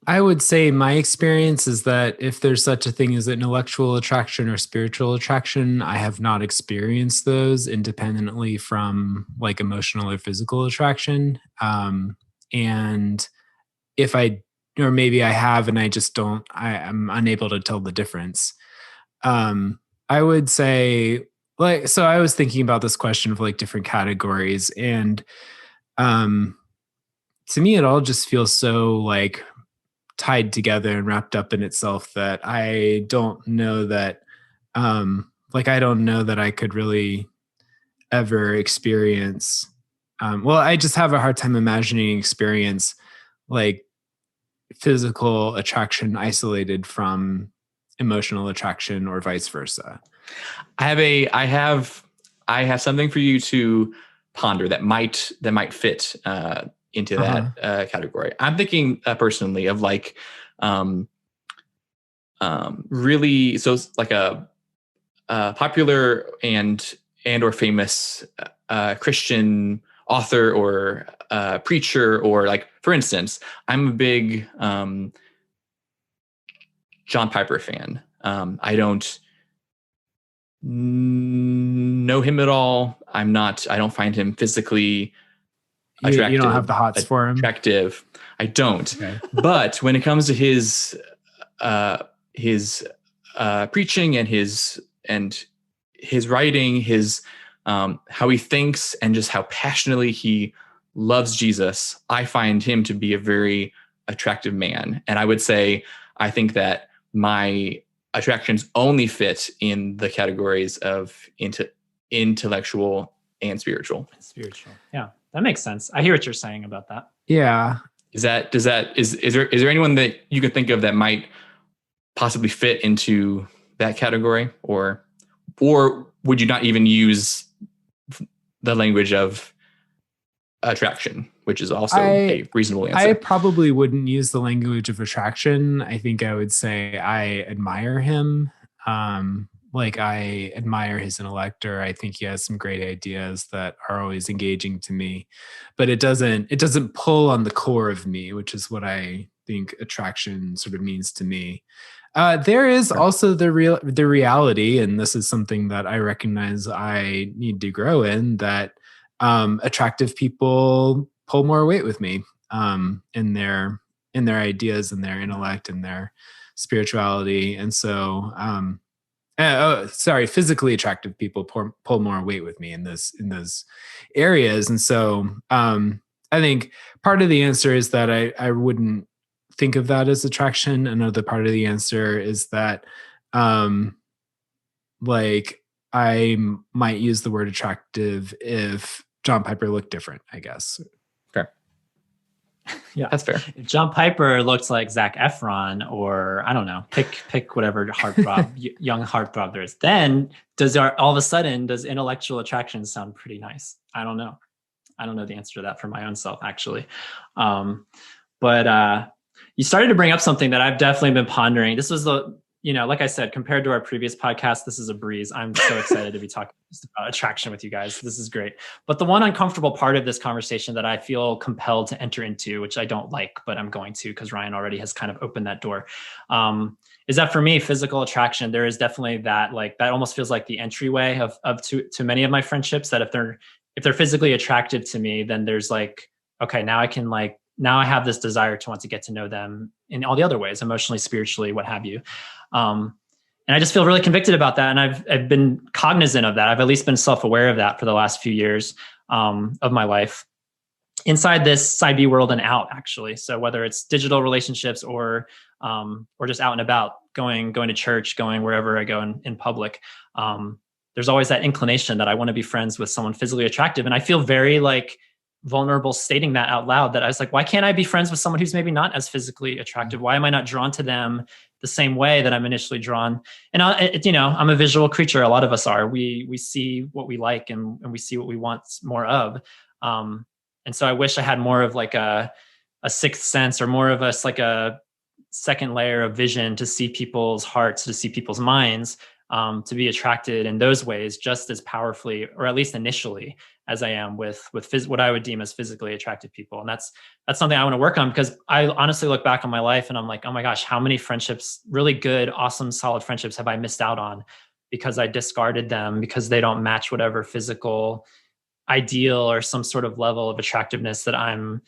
I would say my experience is that if there's such a thing as intellectual attraction or spiritual attraction, I have not experienced those independently from like emotional or physical attraction. And if or maybe I have and I just don't, I'm unable to tell the difference. I would say so I was thinking about this question of like different categories, and to me, it all just feels so like tied together and wrapped up in itself that I don't know that, I don't know that I could really ever experience. I just have a hard time imagining experience like physical attraction isolated from emotional attraction or vice versa. I have something for you to ponder that might fit into that category. I'm thinking personally of like really, so like a popular and or famous Christian author or preacher, or like, for instance, I'm a big John Piper fan. I don't know him at all. I don't find him physically attractive. You don't have the hots for him? Attractive. I don't. Okay. But when it comes to his preaching and his writing, his how he thinks, and just how passionately he loves Jesus, I find him to be a very attractive man. And I would say, I think that my attractions only fit in the categories of intellectual and spiritual. Yeah, that makes sense. I hear what you're saying about that. Yeah. Is there anyone that you can think of that might possibly fit into that category, or would you not even use the language of attraction, which is also a reasonable answer? I probably wouldn't use the language of attraction. I think I would say I admire him. I admire his intellect, or I think he has some great ideas that are always engaging to me, but it doesn't pull on the core of me, which is what I think attraction sort of means to me. There is also the reality, and this is something that I recognize I need to grow in, that attractive people pull more weight with me in their ideas and their intellect and their spirituality. And so physically attractive people pull more weight with me in those areas. And so I think part of the answer is that I wouldn't think of that as attraction. Another part of the answer is that I might use the word attractive if John Piper looked different, I guess. Fair. Yeah, that's fair. If John Piper looks like Zac Efron, or I don't know, pick whatever heartthrob, young heartthrob there is, then all of a sudden does intellectual attraction sound pretty nice? I don't know. I don't know the answer to that for my own self, actually. But you started to bring up something that I've definitely been pondering. This was like I said, compared to our previous podcast, this is a breeze. I'm so excited to be talking about attraction with you guys. This is great. But the one uncomfortable part of this conversation that I feel compelled to enter into, which I don't like, but I'm going to because Ryan already has kind of opened that door, is that for me, physical attraction, there is definitely that, like, that almost feels like the entryway to many of my friendships, that if they're physically attractive to me, then there's like, okay, now I have this desire to want to get to know them in all the other ways, emotionally, spiritually, what have you. And I just feel really convicted about that. And I've been cognizant of that. I've at least been self-aware of that for the last few years of my life, inside this side B world and out, actually. So whether it's digital relationships or just out and about, going to church, going wherever I go in public, there's always that inclination that I want to be friends with someone physically attractive. And I feel very like vulnerable stating that out loud, that I was like, why can't I be friends with someone who's maybe not as physically attractive? Why am I not drawn to them the same way that I'm initially drawn? And I'm a visual creature. A lot of us are. We see what we like and we see what we want more of. And so I wish I had more of like a sixth sense, or more of us like a second layer of vision to see people's hearts, to see people's minds, to be attracted in those ways just as powerfully, or at least initially, as I am with what I would deem as physically attractive people. And that's something I want to work on, because I honestly look back on my life and I'm like, oh my gosh, how many friendships, really good, awesome, solid friendships have I missed out on because I discarded them because they don't match whatever physical ideal or some sort of level of attractiveness that I'm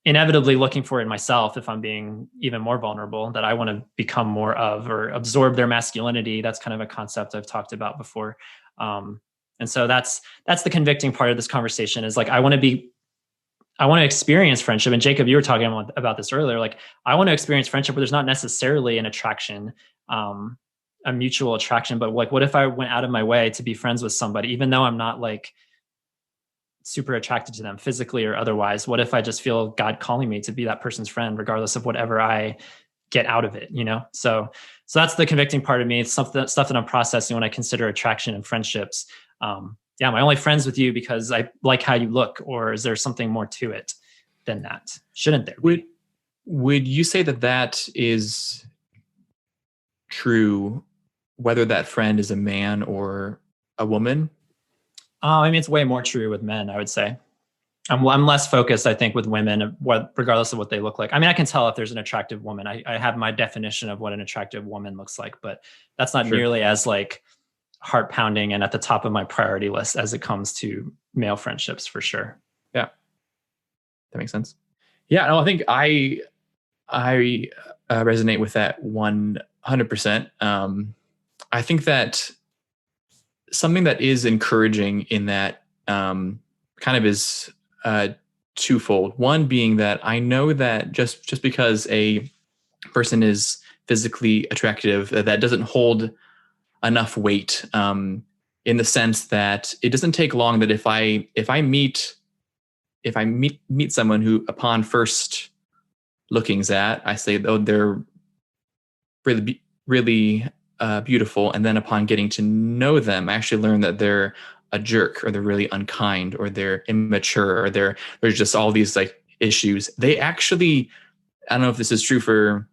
inevitably looking for in myself, if I'm being even more vulnerable, that I want to become more of, or absorb their masculinity. That's kind of a concept I've talked about before. And so that's the convicting part of this conversation, is like, I want to experience friendship. And Jacob, you were talking about this earlier. Like, I want to experience friendship where there's not necessarily an attraction, a mutual attraction, but like, what if I went out of my way to be friends with somebody, even though I'm not like super attracted to them physically or otherwise? What if I just feel God calling me to be that person's friend, regardless of whatever I get out of it, So that's the convicting part of me. It's stuff that I'm processing when I consider attraction and friendships. Am I only friends with you because I like how you look, or is there something more to it than that? Shouldn't there be? Would you say that is true, whether that friend is a man or a woman? I mean, it's way more true with men, I would say. I'm less focused, I think, with women, regardless of what they look like. I mean, I can tell if there's an attractive woman. I have my definition of what an attractive woman looks like, but that's not nearly as like heart pounding and at the top of my priority list as it comes to male friendships, for sure. Yeah, that makes sense. Yeah, no, I think I resonate with that 100%. I think that something that is encouraging in that kind of is twofold. One being that I know that just because a person is physically attractive, that doesn't hold enough weight, in the sense that it doesn't take long that if I meet someone who, upon first lookings at, I say, oh, they're really really beautiful, and then upon getting to know them, I actually learn that they're a jerk, or they're really unkind, or they're immature, or there's just all these like issues. They actually, I don't know if this is true for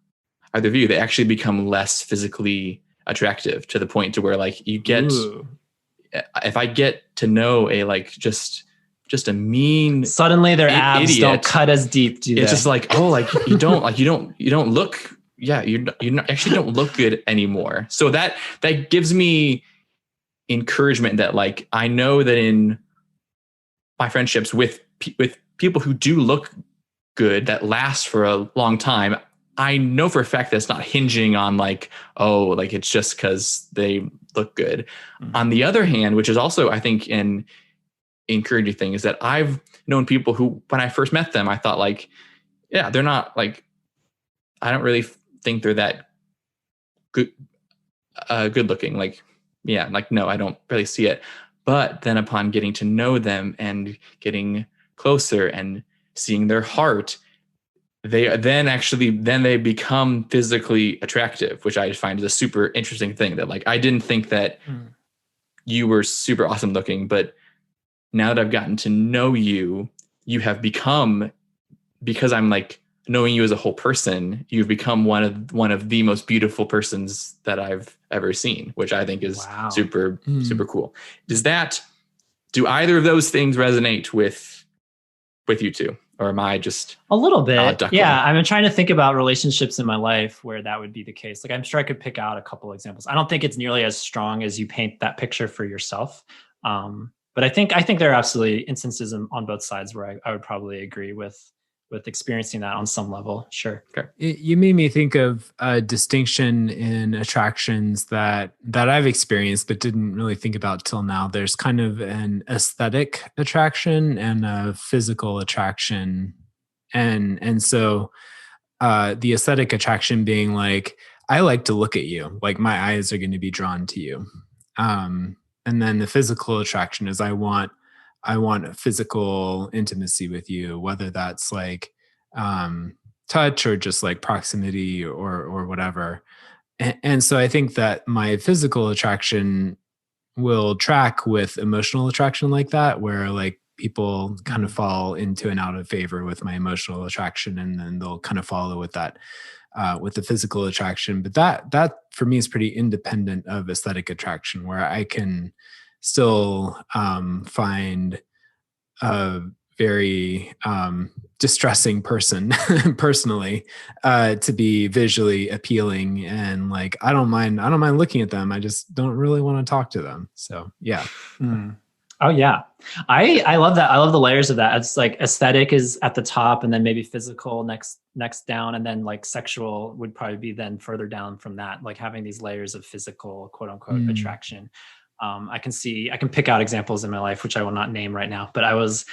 either of you, they actually become less physically attractive, to the point to where like you get, if I get to know a like just a mean, suddenly their abs idiot, don't cut as deep, do they? It's just like, oh, like you don't look, you actually don't look good anymore. So that gives me encouragement that like, I know that in my friendships with people who do look good, that last for a long time, I know for a fact that's not hinging on like, oh, like it's just because they look good. Mm-hmm. On the other hand, which is also, I think, an encouraging thing, is that I've known people who, when I first met them, I thought like, yeah, they're not like, I don't really think they're that good looking. Like, yeah, like, no, I don't really see it. But then upon getting to know them and getting closer and seeing their heart, they become physically attractive, which I find is a super interesting thing. That like, I didn't think that you were super awesome looking, but now that I've gotten to know you, you have become, because I'm like knowing you as a whole person, you've become one of the most beautiful persons that I've ever seen, which I think is super cool. Do either of those things resonate with you two? Or am I just a little bit? Yeah, I'm trying to think about relationships in my life where that would be the case. Like, I'm sure I could pick out a couple examples. I don't think it's nearly as strong as you paint that picture for yourself. But I think there are absolutely instances on both sides where I would probably agree with experiencing that on some level. Sure. Okay. You made me think of a distinction in attractions that I've experienced, but didn't really think about till now. There's kind of an aesthetic attraction and a physical attraction. And so the aesthetic attraction being like, I like to look at you, like my eyes are going to be drawn to you. And then the physical attraction is I want physical intimacy with you, whether that's like touch or just like proximity or whatever. And so I think that my physical attraction will track with emotional attraction like that, where like people kind of fall into and out of favor with my emotional attraction, and then they'll kind of follow with that with the physical attraction. But that for me is pretty independent of aesthetic attraction, where I can still find a very distressing person personally to be visually appealing, and like I don't mind looking at them. I just don't really want to talk to them. So yeah. Oh yeah, I love that. I love the layers of that. It's like aesthetic is at the top, and then maybe physical next down, and then like sexual would probably be then further down from that. Like having these layers of physical quote unquote attraction. I can pick out examples in my life, which I will not name right now, but I was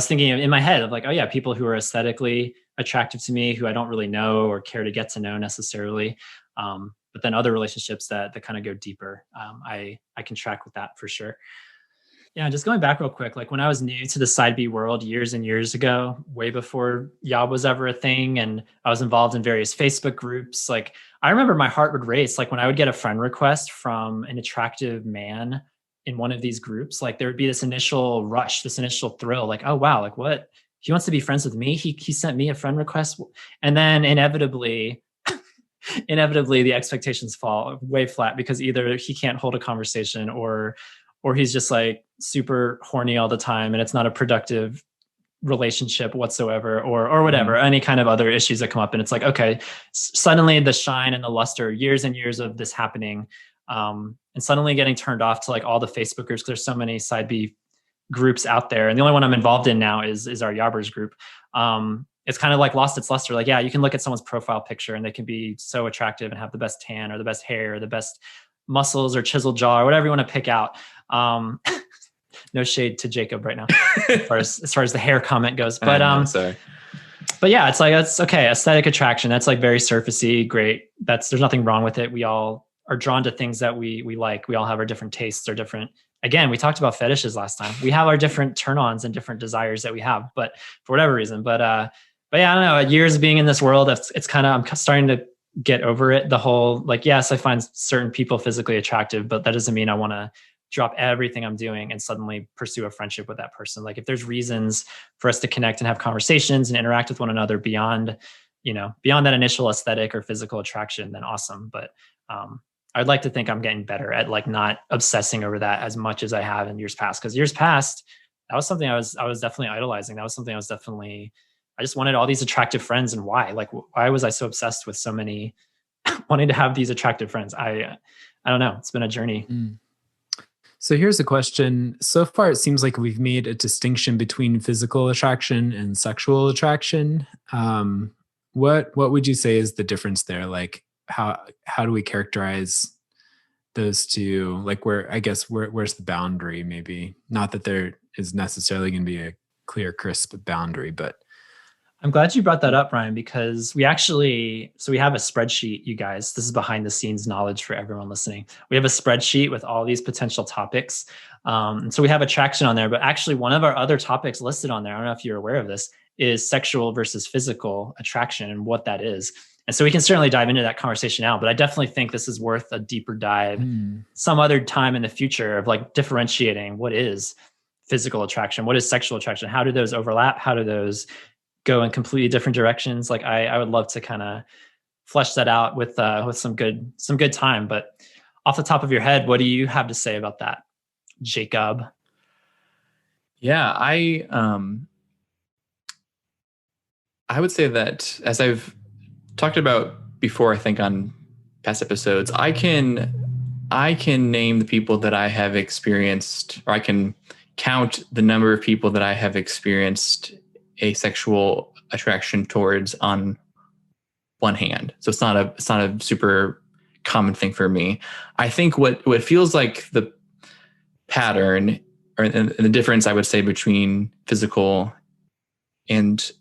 thinking in my head of like, oh yeah, people who are aesthetically attractive to me, who I don't really know or care to get to know necessarily. But then other relationships that kind of go deeper. I can track with that for sure. Yeah, just going back real quick, like when I was new to the side B world years and years ago, way before Yob was ever a thing, and I was involved in various Facebook groups, like I remember my heart would race. Like when I would get a friend request from an attractive man in one of these groups, like there would be this initial rush, this initial thrill, like, oh wow, like what? He wants to be friends with me. He sent me a friend request. And then inevitably the expectations fall way flat, because either he can't hold a conversation or he's just like super horny all the time and it's not a productive relationship whatsoever, or whatever, any kind of other issues that come up. And it's like, okay, suddenly the shine and the luster, years and years of this happening, and suddenly getting turned off to like all the Facebook groups. There's so many side B groups out there. And the only one I'm involved in now is our Yobbers group. It's kind of like lost its luster. Like, yeah, you can look at someone's profile picture and they can be so attractive and have the best tan or the best hair or the best muscles or chiseled jaw or whatever you want to pick out. No shade to Jacob right now as far as the hair comment goes, but sorry. But yeah, it's like, that's okay. Aesthetic attraction, that's like very surfacey, great. There's nothing wrong with it. We all are drawn to things that we like. We all have our different tastes or different, again, we talked about fetishes last time. We have our different turn-ons and different desires that we have, but for whatever reason, but yeah, I don't know, years of being in this world, it's kind of, I'm starting to get over it. The whole, like, yes, I find certain people physically attractive, but that doesn't mean I want to drop everything I'm doing and suddenly pursue a friendship with that person. Like if there's reasons for us to connect and have conversations and interact with one another beyond that initial aesthetic or physical attraction, then awesome. But I'd like to think I'm getting better at like not obsessing over that as much as I have in years past. Because years past, that was something I was definitely idolizing. That was something I just wanted all these attractive friends. And why? Like, why was I so obsessed with so many wanting to have these attractive friends? I don't know. It's been a journey. So here's a question. So far, it seems like we've made a distinction between physical attraction and sexual attraction. What would you say is the difference there? Like, how do we characterize those two? Like, where's the boundary? Maybe not that there is necessarily going to be a clear, crisp boundary, but I'm glad you brought that up, Ryan, because we have a spreadsheet, you guys. This is behind the scenes knowledge for everyone listening. We have a spreadsheet with all these potential topics. And so we have attraction on there, but actually one of our other topics listed on there, I don't know if you're aware of this, is sexual versus physical attraction and what that is. And so we can certainly dive into that conversation now, but I definitely think this is worth a deeper dive some other time in the future of like differentiating what is physical attraction, what is sexual attraction, how do those overlap, how do those go in completely different directions. Like I would love to kind of flesh that out with some good time. But off the top of your head, what do you have to say about that, Jacob? Yeah, I would say that, as I've talked about before, I think on past episodes, I can name the people that I have experienced, or I can count the number of people that I have experienced a sexual attraction towards on one hand. So it's not a super common thing for me. I think what feels like the pattern, or the difference, I would say, between physical and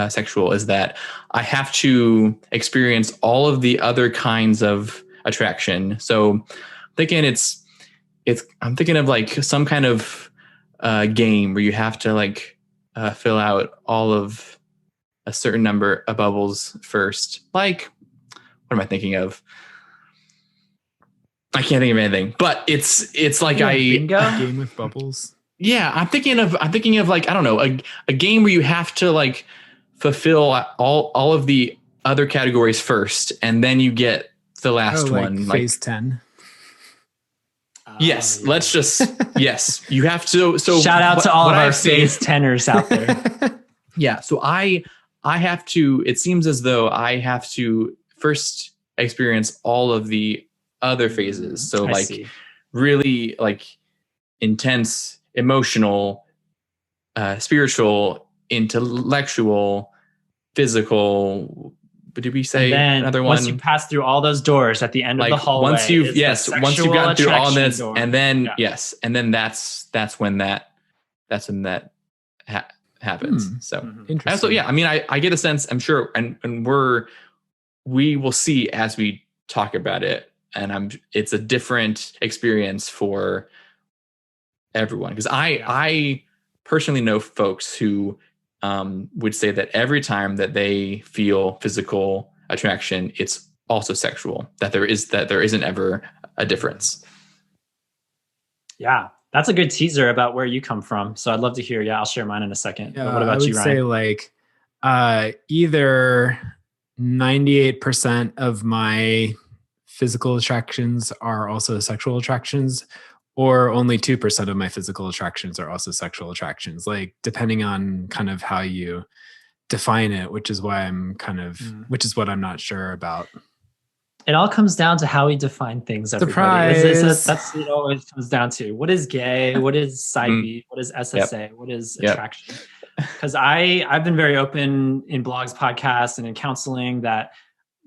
sexual, is that I have to experience all of the other kinds of attraction. So I'm thinking of like some kind of game where you have to like fill out all of a certain number of bubbles first. Like, what am I thinking of? I can't think of anything, but it's like bingo? A game with bubbles. Yeah, I'm thinking of like, I don't know, a game where you have to like fulfill all of the other categories first, and then you get the last one. Phase 10. Yes, let's just yes. You have to. So shout out to all of our phase 10ers out there. Yeah, so I have to. It seems as though I have to first experience all of the other phases. So really like intense, emotional, spiritual, intellectual, physical. But did we say another one? Once you pass through all those doors at the end of the hallway, once you've gotten through all this, door. And then and then that's when that happens. So interesting. I mean, I get a sense, I'm sure, and we will see as we talk about it, and it's a different experience for everyone, because I personally know folks who would say that every time that they feel physical attraction, it's also sexual, that there isn't ever a difference. Yeah, that's a good teaser about where you come from. So I'd love to hear. Yeah, I'll share mine in a second. But what about you, Ryan? I would say like either 98% of my physical attractions are also sexual attractions, or only 2% of my physical attractions are also sexual attractions, like depending on kind of how you define it, which is why which is what I'm not sure about. It all comes down to how we define things. Surprise! That's it always comes down to. What is gay? What is side B? What is SSA? What is attraction? Because I've been very open in blogs, podcasts, and in counseling that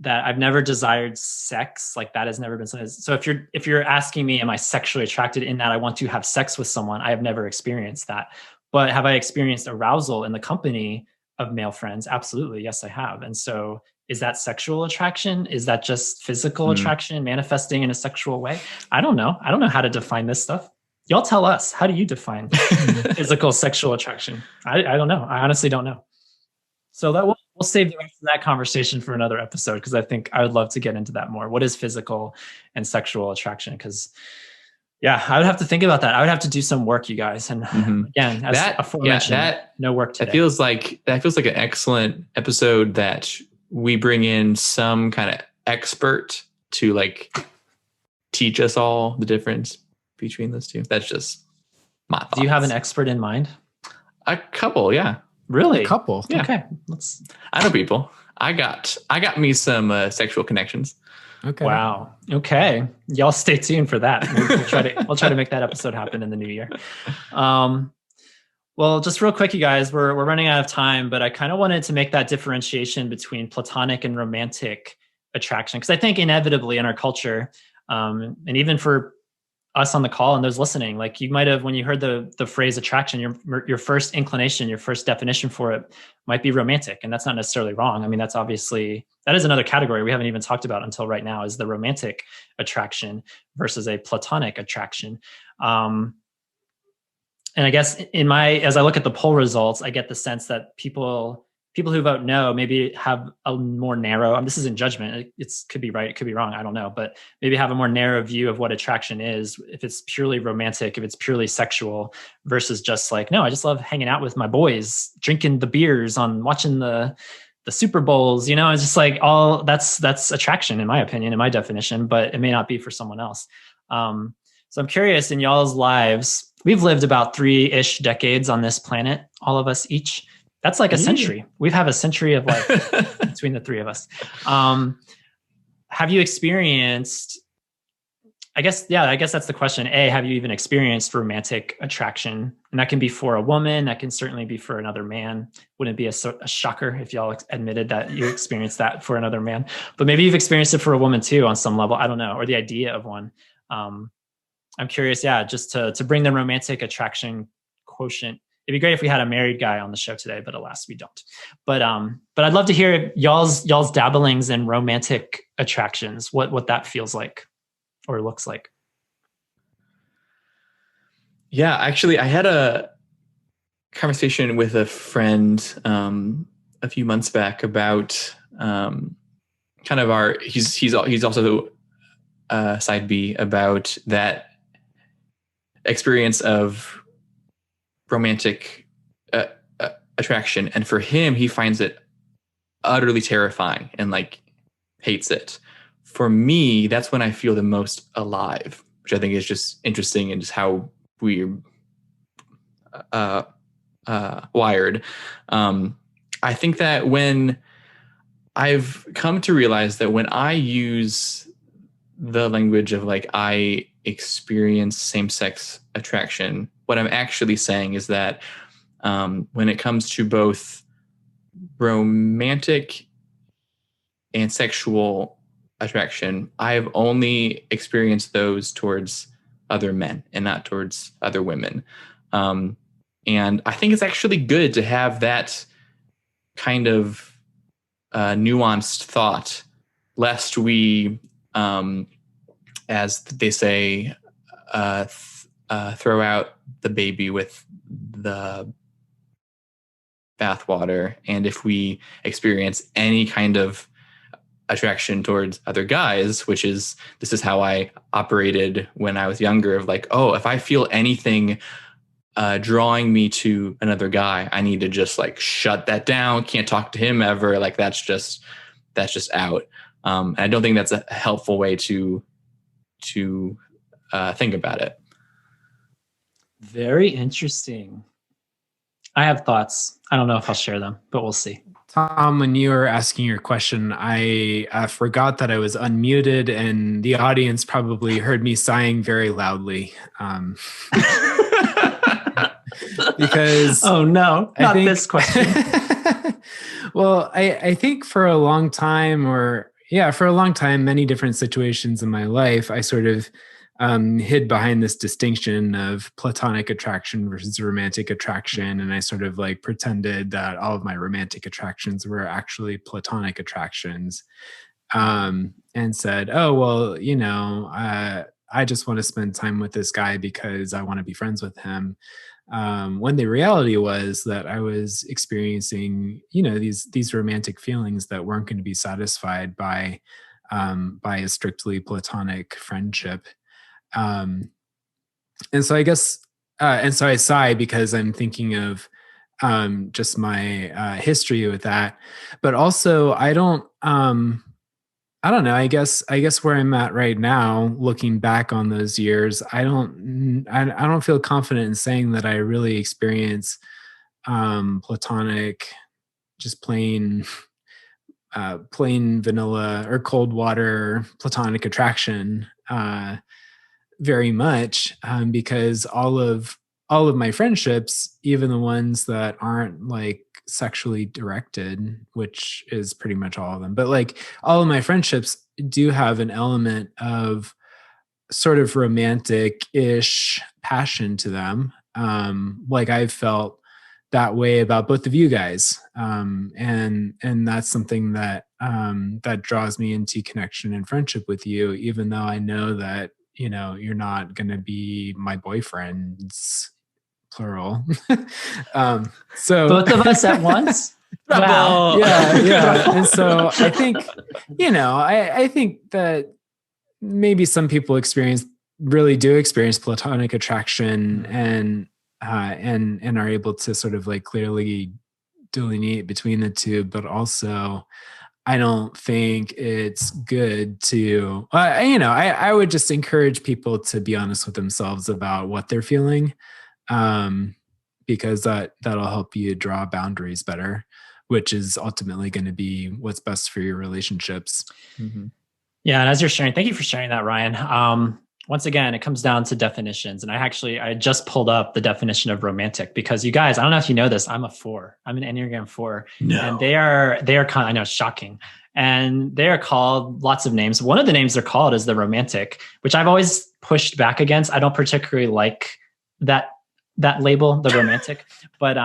I've never desired sex. Like that has never been something. So if you're asking me, am I sexually attracted in that I want to have sex with someone? I have never experienced that. But have I experienced arousal in the company of male friends? Absolutely. Yes, I have. And so is that sexual attraction? Is that just physical attraction manifesting in a sexual way? I don't know. I don't know how to define this stuff. Y'all tell us. How do you define physical sexual attraction? I don't know. I honestly don't know. So that we'll save the rest of that conversation for another episode, because I think I would love to get into that more. What is physical and sexual attraction? Because I would have to think about that. I would have to do some work, you guys. And again, as aforementioned, no work today. That feels like an excellent episode that we bring in some kind of expert to like teach us all the difference between those two. That's just my thoughts. Do you have an expert in mind? A couple, yeah. Really? A couple. Yeah. Okay. I know people. I got me some sexual connections. Okay. Wow. Okay. Y'all stay tuned for that. We'll try to make that episode happen in the new year. Well, just real quick, you guys, we're running out of time, but I kind of wanted to make that differentiation between platonic and romantic attraction, because I think inevitably in our culture, and even for us on the call and those listening, like you might have, when you heard the phrase attraction, your first inclination, your first definition for it might be romantic. And that's not necessarily wrong. I mean, that is another category we haven't even talked about until right now, is the romantic attraction versus a platonic attraction. And I guess as I look at the poll results, I get the sense that people people who vote no maybe have a more narrow, this isn't judgment, it's could be right, it could be wrong, I don't know, but maybe have a more narrow view of what attraction is, if it's purely romantic, if it's purely sexual, versus just like, no, I just love hanging out with my boys, drinking the beers, on watching the Super Bowls, it's just like all that's attraction, in my opinion, in my definition, but it may not be for someone else. So I'm curious, in y'all's lives, we've lived about 3-ish decades on this planet, all of us each. That's like a century. We have a century of life between the three of us. Have you experienced, I guess that's the question. A, have you even experienced romantic attraction? And that can be for a woman. That can certainly be for another man. Wouldn't it be a shocker if y'all admitted that you experienced that for another man? But maybe you've experienced it for a woman too on some level. I don't know. Or the idea of one. I'm curious, just to bring the romantic attraction quotient. It'd be great if we had a married guy on the show today, but alas, we don't. But I'd love to hear y'all's dabblings in romantic attractions, what that feels like or looks like. Yeah, actually, I had a conversation with a friend a few months back about kind of he's also side B, about that experience of romantic attraction, and for him, he finds it utterly terrifying and like hates it. For me, that's when I feel the most alive, which I think is just interesting and just how we're wired. I think that when I've come to realize that when I use the language of like I experience same-sex attraction, what I'm actually saying is that when it comes to both romantic and sexual attraction, I've only experienced those towards other men and not towards other women. And I think it's actually good to have that kind of nuanced thought, lest we, as they say, throw out the baby with the bathwater. And if we experience any kind of attraction towards other guys, this is how I operated when I was younger, of like, oh, if I feel anything drawing me to another guy, I need to just like shut that down. Can't talk to him ever. Like that's just out. And I don't think that's a helpful way to think about it. Very interesting. I have thoughts. I don't know if I'll share them, but we'll see. Tom, when you were asking your question, I forgot that I was unmuted, and the audience probably heard me sighing very loudly. Because oh no, not this question. Well, I think for a long time, many different situations in my life, I sort of hid behind this distinction of platonic attraction versus romantic attraction. And I sort of like pretended that all of my romantic attractions were actually platonic attractions, and said, oh, well, I just want to spend time with this guy because I want to be friends with him. When the reality was that I was experiencing, these romantic feelings that weren't going to be satisfied by a strictly platonic friendship. And so I guess, and so I sigh because I'm thinking of just my history with that, but also I don't know. I guess where I'm at right now, looking back on those years, I don't feel confident in saying that I really experience platonic, just plain vanilla or cold water platonic attraction very much, because all of my friendships, even the ones that aren't like sexually directed, which is pretty much all of them, but like all of my friendships do have an element of sort of romantic-ish passion to them. Like I've felt that way about both of you guys. And that's something that that draws me into connection and friendship with you, even though I know that, you're not going to be my boyfriends, plural. So both of us at once. Wow. Yeah. And so I think, I think that maybe some people really do experience platonic attraction and are able to sort of like clearly delineate between the two, but also I don't think it's good to, I would just encourage people to be honest with themselves about what they're feeling, because that'll help you draw boundaries better, which is ultimately going to be what's best for your relationships. Mm-hmm. Yeah. And as you're sharing, thank you for sharing that, Ryan. Once again, it comes down to definitions. And I just pulled up the definition of romantic because you guys, I don't know if you know this, I'm a 4. I'm an Enneagram 4. No. And they are kind of, I know, shocking. And they are called lots of names. One of the names they're called is the romantic, which I've always pushed back against. I don't particularly like that label, the romantic, but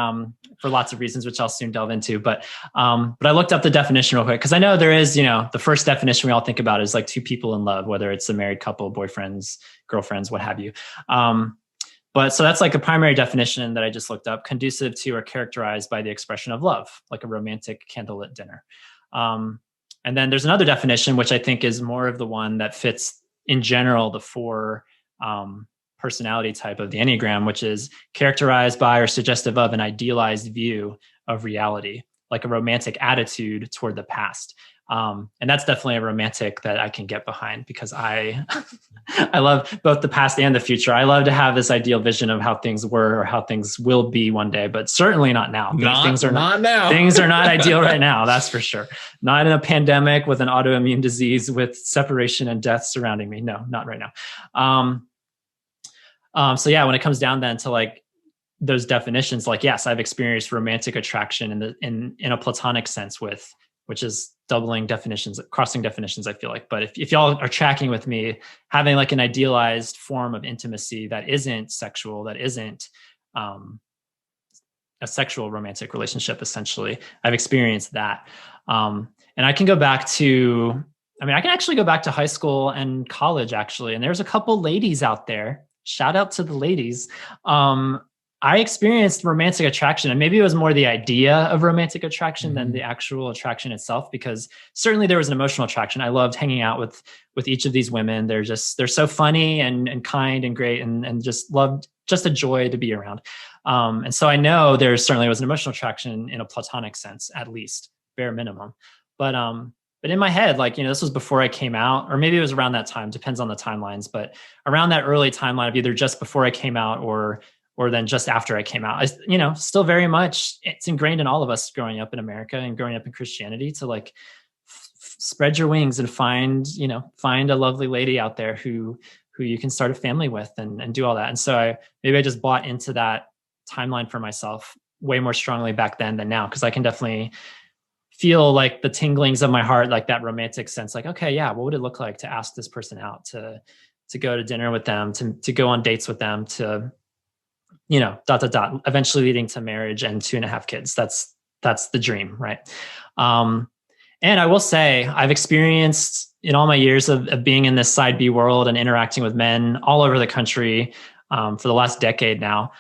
for lots of reasons, which I'll soon delve into. But I looked up the definition real quick because I know there is, the first definition we all think about is like two people in love, whether it's a married couple, boyfriends, girlfriends, what have you. But so that's like a primary definition that I just looked up: conducive to or characterized by the expression of love, like a romantic candlelit dinner. And then there's another definition, which I think is more of the one that fits in general the 4 personality type of the Enneagram, which is characterized by or suggestive of an idealized view of reality, like a romantic attitude toward the past. And that's definitely a romantic that I can get behind because I love both the past and the future. I love to have this ideal vision of how things were or how things will be one day, but certainly not now. Things are not now. Things are not ideal right now. That's for sure. Not in a pandemic with an autoimmune disease with separation and death surrounding me. No, not right now. So yeah, when it comes down then to like those definitions, like, yes, I've experienced romantic attraction in a platonic sense which is doubling definitions, crossing definitions, I feel like. But if y'all are tracking with me, having like an idealized form of intimacy that isn't sexual, that isn't a sexual romantic relationship, essentially, I've experienced that. And I can actually go back to high school and college, actually. And there's a couple ladies out there. Shout out to the ladies. I experienced romantic attraction, and maybe it was more the idea of romantic attraction than the actual attraction itself, because certainly there was an emotional attraction. I loved hanging out with each of these women. They're so funny and kind and great and just a joy to be around. And so I know there certainly was an emotional attraction in a platonic sense, at least bare minimum. But in my head, like, this was before I came out, or maybe it was around that time, depends on the timelines, but around that early timeline of either just before I came out or then just after I came out, still very much it's ingrained in all of us growing up in America and growing up in Christianity to like spread your wings and find a lovely lady out there who you can start a family with and do all that. And so I just bought into that timeline for myself way more strongly back then than now, because I can definitely feel like the tinglings of my heart, like that romantic sense, like, okay, yeah, what would it look like to ask this person out, to go to dinner with them, to go on dates with them, to eventually leading to marriage and 2.5 kids. That's the dream, right? And I will say I've experienced in all my years of being in this side B world and interacting with men all over the country for the last decade now.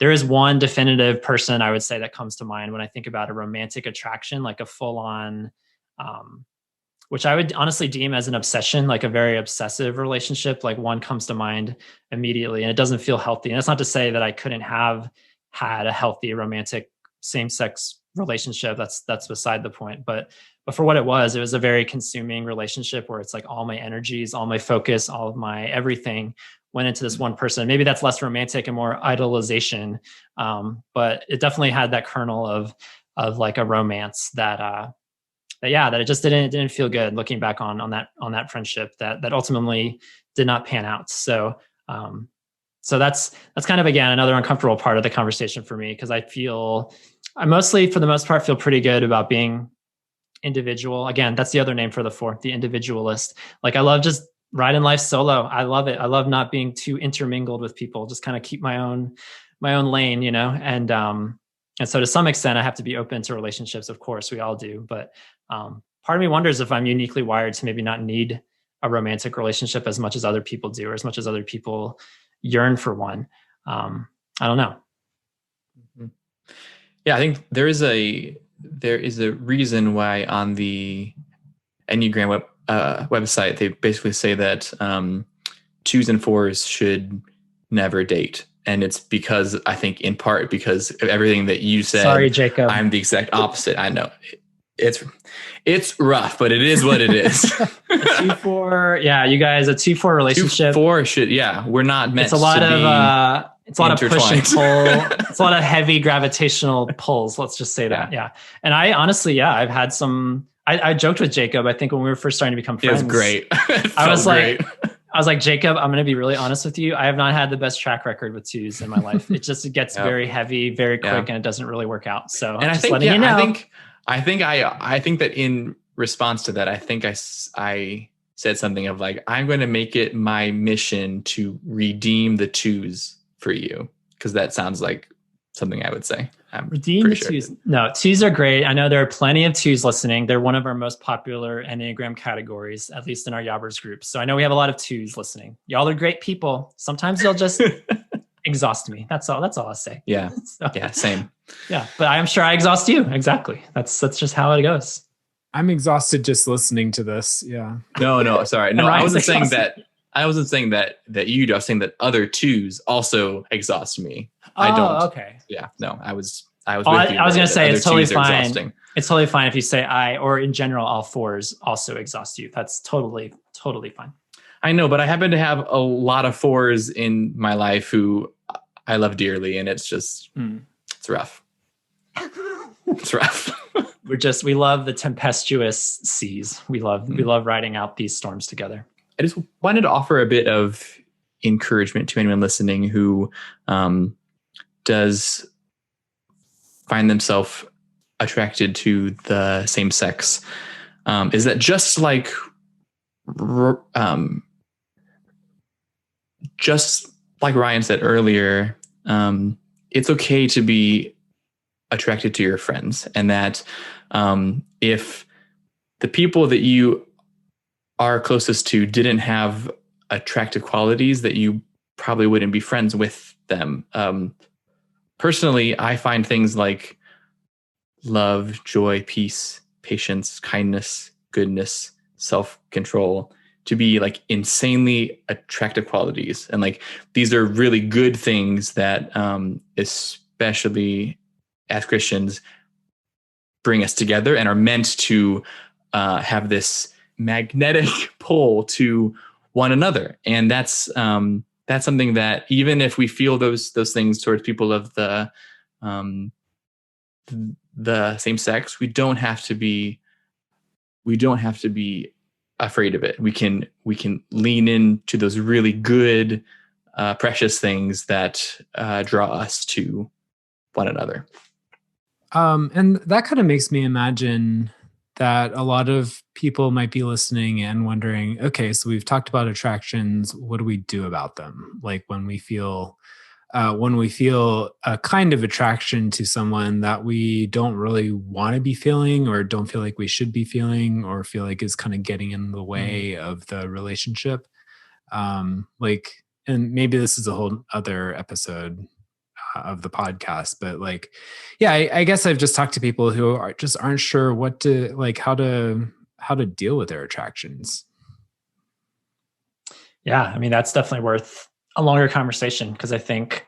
There is one definitive person I would say that comes to mind when I think about a romantic attraction, like a full on, which I would honestly deem as an obsession, like a very obsessive relationship. Like one comes to mind immediately, and it doesn't feel healthy. And that's not to say that I couldn't have had a healthy romantic same-sex relationship. That's beside the point. But for what it was a very consuming relationship where it's like all my energies, all my focus, all of my everything went into this one person. Maybe that's less romantic and more idolization. But it definitely had that kernel of like a romance that it just didn't feel good looking back on that friendship that ultimately did not pan out. So that's kind of, again, another uncomfortable part of the conversation for me, because I mostly, for the most part, feel pretty good about being individual. Again, that's the other name for the 4, the individualist. Like I love just riding life solo. I love it. I love not being too intermingled with people, just kind of keep my own lane, and so to some extent I have to be open to relationships. Of course, we all do. But part of me wonders if I'm uniquely wired to maybe not need a romantic relationship as much as other people do, or as much as other people yearn for one. I don't know. Yeah, I think there is a reason why on the Enneagram website they basically say that 2s and 4s should never date. And it's because, I think in part because of everything that you said. Sorry, Jacob. I'm the exact opposite. I know. It's rough, but it is what it is. A 2-4, yeah, you guys, a 2-4 relationship. 2-4 should, we're not meant to be. It's a lot of push and pull. It's a lot of heavy gravitational pulls. Let's just say that. Yeah. And I honestly, I've had some, I joked with Jacob, I think when we were first starting to become friends. It was great. I was like, Jacob, I'm going to be really honest with you. I have not had the best track record with 2s in my life. It gets very heavy, very quick, and it doesn't really work out. So and I think that in response to that, I think I said something of like, I'm going to make it my mission to redeem the 2s for you. Because that sounds like something I would say. Redeem the 2s. No, 2s are great. I know there are plenty of 2s listening. They're one of our most popular Enneagram categories, at least in our Yobbers group. So I know we have a lot of 2s listening. Y'all are great people. Sometimes you'll just exhaust me. That's all I'll say. Yeah. Same. Yeah. But I'm sure I exhaust you. Exactly. That's just how it goes. I'm exhausted just listening to this. Yeah. No, sorry. No, I wasn't saying that. I wasn't saying that you do. I was saying that other 2s also exhaust me. I don't. Okay. Yeah. No, I was. I was going to say it's totally fine. Exhausting. It's totally fine if you say or in general, all 4s also exhaust you. That's totally fine. I know, but I happen to have a lot of 4s in my life who I love dearly, and it's just it's rough. It's rough. We love the tempestuous seas. We love riding out these storms together. I just wanted to offer a bit of encouragement to anyone listening who does find themselves attracted to the same sex. Is that just like Ryan said earlier, it's okay to be attracted to your friends, and that if the people that you are closest to didn't have attractive qualities, that you probably wouldn't be friends with them. Personally, I find things like love, joy, peace, patience, kindness, goodness, self-control to be like insanely attractive qualities. And like, these are really good things that, especially as Christians, bring us together and are meant to have this magnetic pull to one another. And that's something that even if we feel those things towards people of the same sex, we don't have to be afraid of it. We can lean into those really good, precious things that draw us to one another. And that kind of makes me imagine that a lot of people might be listening and wondering, okay, so we've talked about attractions. What do we do about them? Like when we feel a kind of attraction to someone that we don't really want to be feeling, or don't feel like we should be feeling, or feel like is kind of getting in the way of the relationship. And maybe this is a whole other episode of the podcast, but like, yeah, I guess I've just talked to people who aren't sure what to like, how to deal with their attractions. Yeah. I mean, that's definitely worth a longer conversation, because I think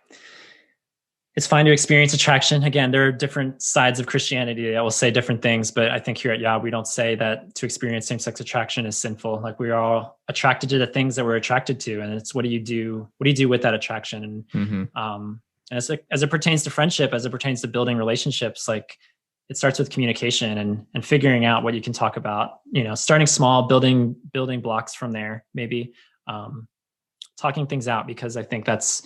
it's fine to experience attraction. Again, there are different sides of Christianity that will say different things, but I think here at Yob, we don't say that to experience same-sex attraction is sinful. Like, we are all attracted to the things that we're attracted to, and it's what do you do with that attraction? And and as it pertains to friendship, as it pertains to building relationships, like, it starts with communication and figuring out what you can talk about. Starting small, building blocks from there. Maybe talking things out, because I think that's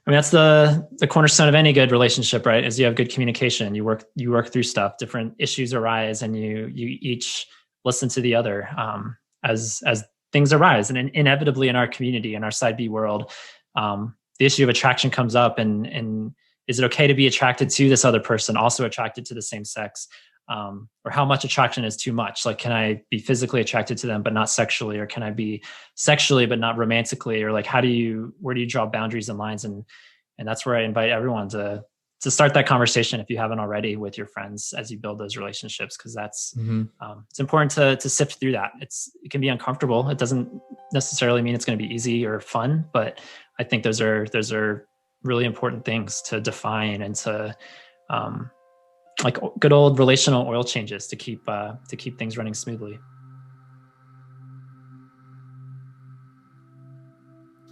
the cornerstone of any good relationship, right? Is you have good communication. You work through stuff. Different issues arise, and you each listen to the other as things arise. And inevitably, in our community, in our side B world, the issue of attraction comes up, and is it okay to be attracted to this other person, also attracted to the same sex? Or how much attraction is too much? Like, can I be physically attracted to them, but not sexually? Or can I be sexually, but not romantically? Or like, where do you draw boundaries and lines? And that's where I invite everyone to to start that conversation, if you haven't already, with your friends as you build those relationships, because that's it's important to sift through that. It can be uncomfortable. It doesn't necessarily mean it's going to be easy or fun, but I think those are really important things to define and to like good old relational oil changes to keep things running smoothly.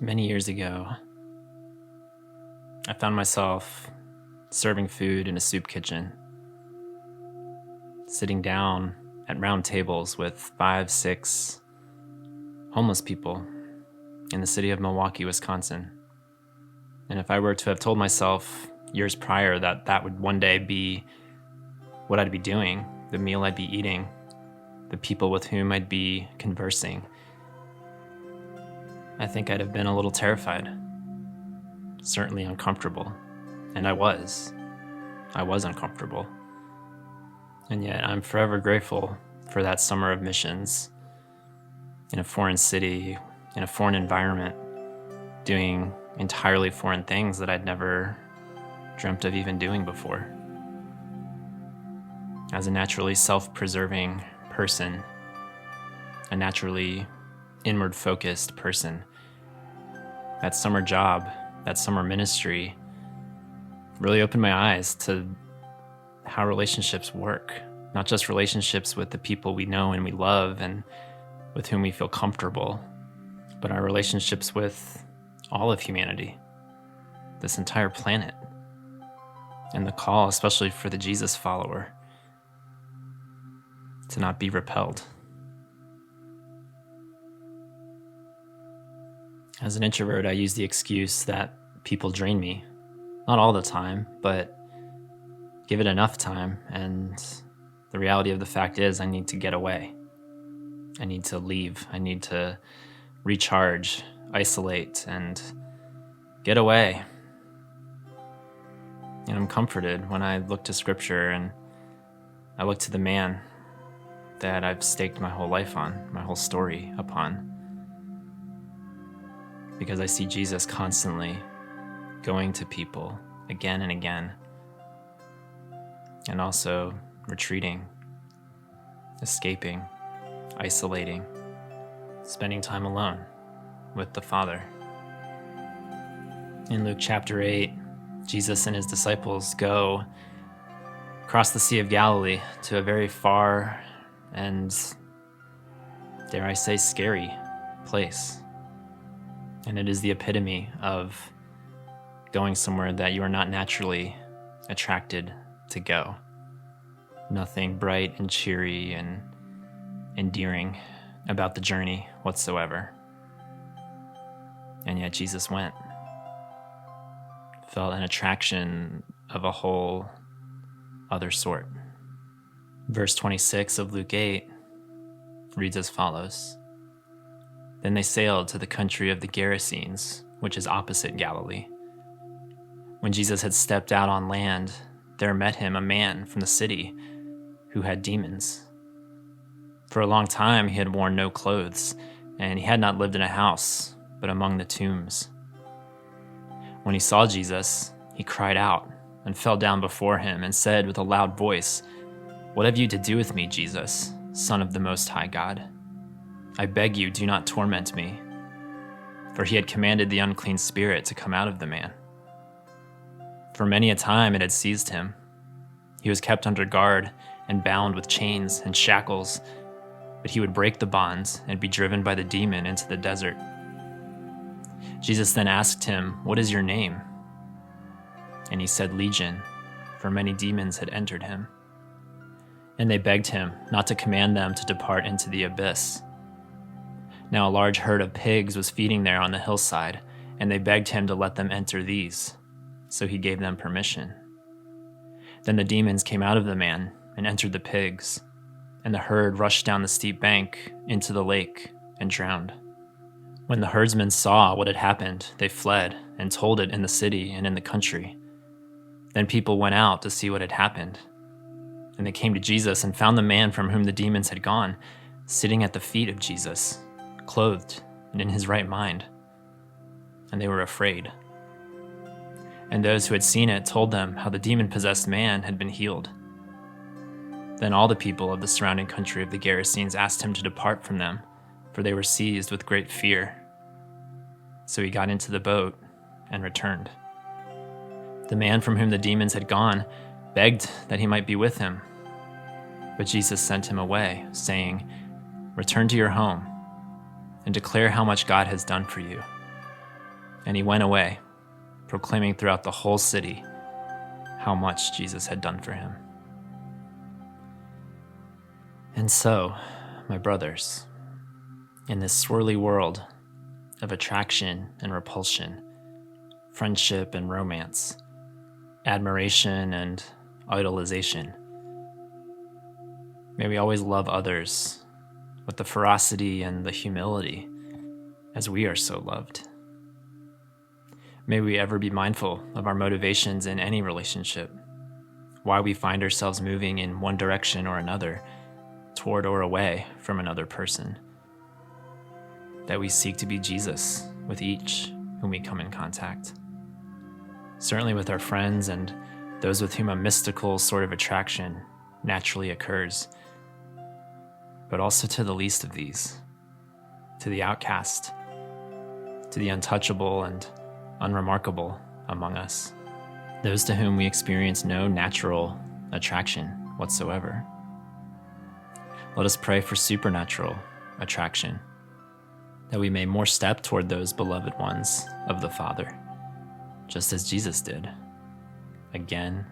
Many years ago, I found myself serving food in a soup kitchen, sitting down at round tables with 5-6 homeless people in the city of Milwaukee, Wisconsin. And if I were to have told myself years prior that that would one day be what I'd be doing, the meal I'd be eating, the people with whom I'd be conversing, I think I'd have been a little terrified, certainly uncomfortable. And I was uncomfortable. And yet I'm forever grateful for that summer of missions in a foreign city, in a foreign environment, doing entirely foreign things that I'd never dreamt of even doing before. As a naturally self-preserving person, a naturally inward-focused person, that summer job, that summer ministry really opened my eyes to how relationships work. Not just relationships with the people we know and we love and with whom we feel comfortable, but our relationships with all of humanity, this entire planet, and the call, especially for the Jesus follower, to not be repelled. As an introvert, I use the excuse that people drain me. Not all the time, but give it enough time, and the reality of the fact is I need to get away. I need to leave. I need to recharge, isolate, and get away. And I'm comforted when I look to Scripture and I look to the man that I've staked my whole life on, my whole story upon. Because I see Jesus constantly going to people again and again, and also retreating, escaping, isolating, spending time alone with the Father. In Luke chapter 8, Jesus and his disciples go across the Sea of Galilee to a very far and, dare I say, scary place. And it is the epitome of going somewhere that you are not naturally attracted to go. Nothing bright and cheery and endearing about the journey whatsoever. And yet Jesus went. Felt an attraction of a whole other sort. Verse 26 of Luke 8 reads as follows. Then they sailed to the country of the Gerasenes, which is opposite Galilee. When Jesus had stepped out on land, there met him a man from the city who had demons. For a long time he had worn no clothes, and he had not lived in a house, but among the tombs. When he saw Jesus, he cried out and fell down before him and said with a loud voice, "What have you to do with me, Jesus, Son of the Most High God? I beg you, do not torment me." For he had commanded the unclean spirit to come out of the man. For many a time it had seized him. He was kept under guard and bound with chains and shackles, but he would break the bonds and be driven by the demon into the desert. Jesus then asked him, "What is your name?" And he said, "Legion," for many demons had entered him. And they begged him not to command them to depart into the abyss. Now a large herd of pigs was feeding there on the hillside, and they begged him to let them enter these. So he gave them permission. Then the demons came out of the man and entered the pigs, and the herd rushed down the steep bank into the lake and drowned. When the herdsmen saw what had happened, they fled and told it in the city and in the country. Then people went out to see what had happened. And they came to Jesus and found the man from whom the demons had gone, sitting at the feet of Jesus, clothed and in his right mind. And they were afraid. And those who had seen it told them how the demon-possessed man had been healed. Then all the people of the surrounding country of the Gerasenes asked him to depart from them, for they were seized with great fear. So he got into the boat and returned. The man from whom the demons had gone begged that he might be with him. But Jesus sent him away, saying, "Return to your home and declare how much God has done for you." And he went away, proclaiming throughout the whole city how much Jesus had done for him. And so, my brothers, in this swirly world of attraction and repulsion, friendship and romance, admiration and idolization, may we always love others with the ferocity and the humility as we are so loved. May we ever be mindful of our motivations in any relationship, why we find ourselves moving in one direction or another, toward or away from another person, that we seek to be Jesus with each whom we come in contact. Certainly with our friends and those with whom a mystical sort of attraction naturally occurs, but also to the least of these, to the outcast, to the untouchable and unremarkable among us, those to whom we experience no natural attraction whatsoever. Let us pray for supernatural attraction, that we may more step toward those beloved ones of the Father, just as Jesus did, again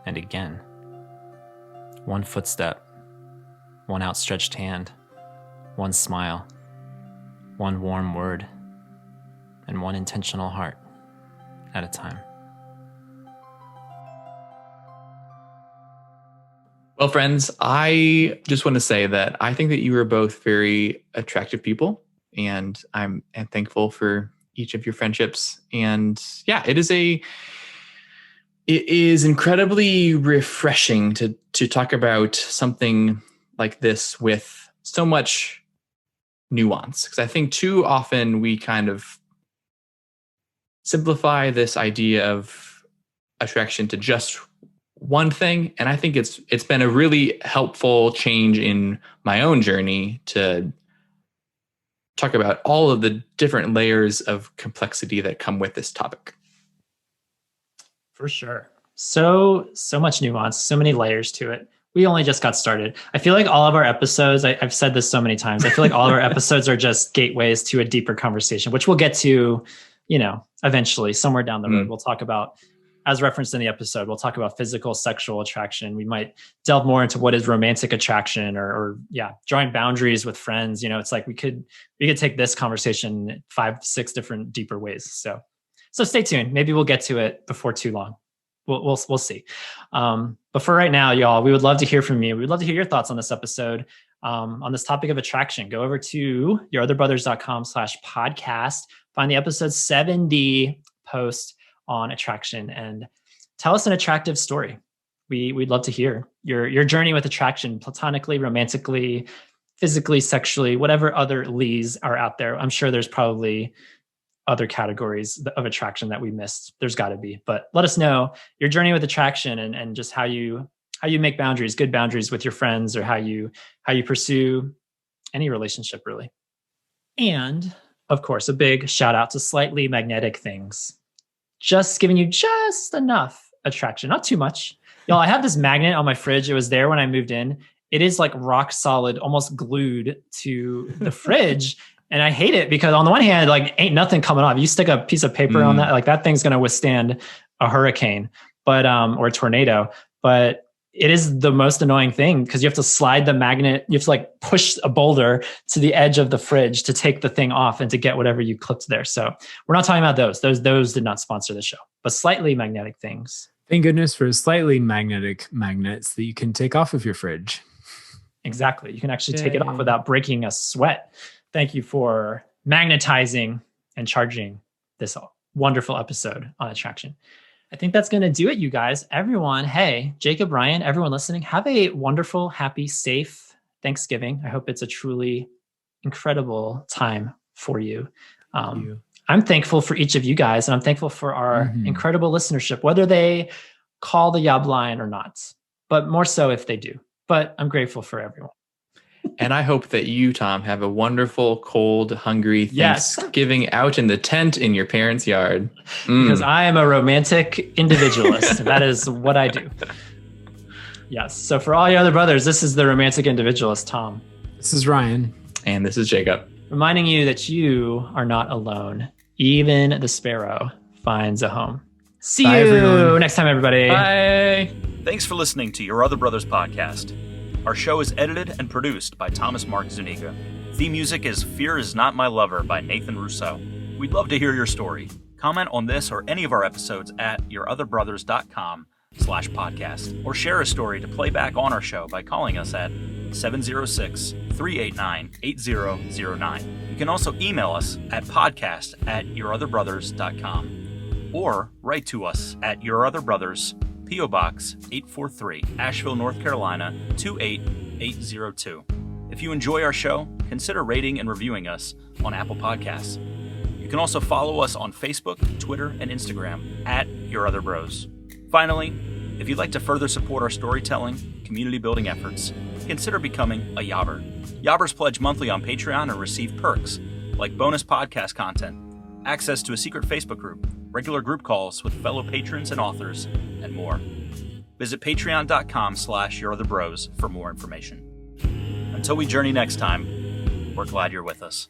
and again. One footstep, one outstretched hand, one smile, one warm word, and one intentional heart at a time. Well, friends, I just want to say that I think that you are both very attractive people, and I'm thankful for each of your friendships. And yeah, it is incredibly refreshing to talk about something like this with so much nuance, because I think too often we kind of simplify this idea of attraction to just one thing. And I think it's been a really helpful change in my own journey to talk about all of the different layers of complexity that come with this topic. For sure. So much nuance, so many layers to it. We only just got started. I feel like all of our episodes, I've said this so many times, I feel like all of our episodes are just gateways to a deeper conversation, which we'll get to, eventually somewhere down the road. We'll talk about, as referenced in the episode, we'll talk about physical, sexual attraction. We might delve more into what is romantic attraction or drawing boundaries with friends. It's like we could take this conversation 5-6 different deeper ways. So stay tuned. Maybe we'll get to it before too long. We'll see. But for right now, y'all, we would love to hear from you. We'd love to hear your thoughts on this episode, on this topic of attraction. Go over to yourotherbrothers.com/podcast, find the episode 70 post on attraction, and tell us an attractive story. We'd love to hear your journey with attraction, platonically, romantically, physically, sexually, whatever other lees are out there. I'm sure there's probably other categories of attraction that we missed. There's got to be, but let us know your journey with attraction and just how you make boundaries, good boundaries with your friends, or how you pursue any relationship really. And of course, a big shout out to Slightly Magnetic Things. Just giving you just enough attraction, not too much. Y'all, I have this magnet on my fridge. It was there when I moved in. It is like rock solid, almost glued to the fridge. And I hate it because on the one hand, like ain't nothing coming off. You stick a piece of paper on that, like that thing's going to withstand a hurricane, but, or a tornado, but it is the most annoying thing because you have to slide the magnet. You have to like push a boulder to the edge of the fridge to take the thing off and to get whatever you clipped there. So we're not talking about those. Those did not sponsor the show, but Slightly Magnetic Things. Thank goodness for slightly magnetic magnets that you can take off of your fridge. Exactly. You can actually take it off without breaking a sweat. Thank you for magnetizing and charging this wonderful episode on attraction. I think that's going to do it, you guys. Everyone, hey, Jacob, Ryan, everyone listening, have a wonderful, happy, safe Thanksgiving. I hope it's a truly incredible time for you. I'm thankful for each of you guys, and I'm thankful for our incredible listenership, whether they call the Yob line or not, but more so if they do. But I'm grateful for everyone. And I hope that you, Tom, have a wonderful, cold, hungry Thanksgiving out in the tent in your parents' yard. Because I am a romantic individualist. That is what I do. Yes. So for all your other brothers, this is the romantic individualist, Tom. This is Ryan. And this is Jacob. Reminding you that you are not alone. Even the sparrow finds a home. See you everyone. Next time, everybody. Bye. Thanks for listening to Your Other Brothers podcast. Our show is edited and produced by Thomas Mark Zuniga. Theme music is Fear Is Not My Lover by Nathan Rousseau. We'd love to hear your story. Comment on this or any of our episodes at yourotherbrothers.com/podcast, or share a story to play back on our show by calling us at 706-389-8009. You can also email us at podcast@yourotherbrothers.com or write to us at Your Other Brothers, P.O. Box 843, Asheville, North Carolina 28802. If you enjoy our show, consider rating and reviewing us on Apple Podcasts. You can also follow us on Facebook, Twitter, and Instagram at Your Other Bros. Finally, if you'd like to further support our storytelling, community building efforts, consider becoming a Yobber. Yobbers pledge monthly on Patreon and receive perks like bonus podcast content, access to a secret Facebook group, regular group calls with fellow patrons and authors, and more. Visit patreon.com/yourotherbros for more information. Until we journey next time, we're glad you're with us.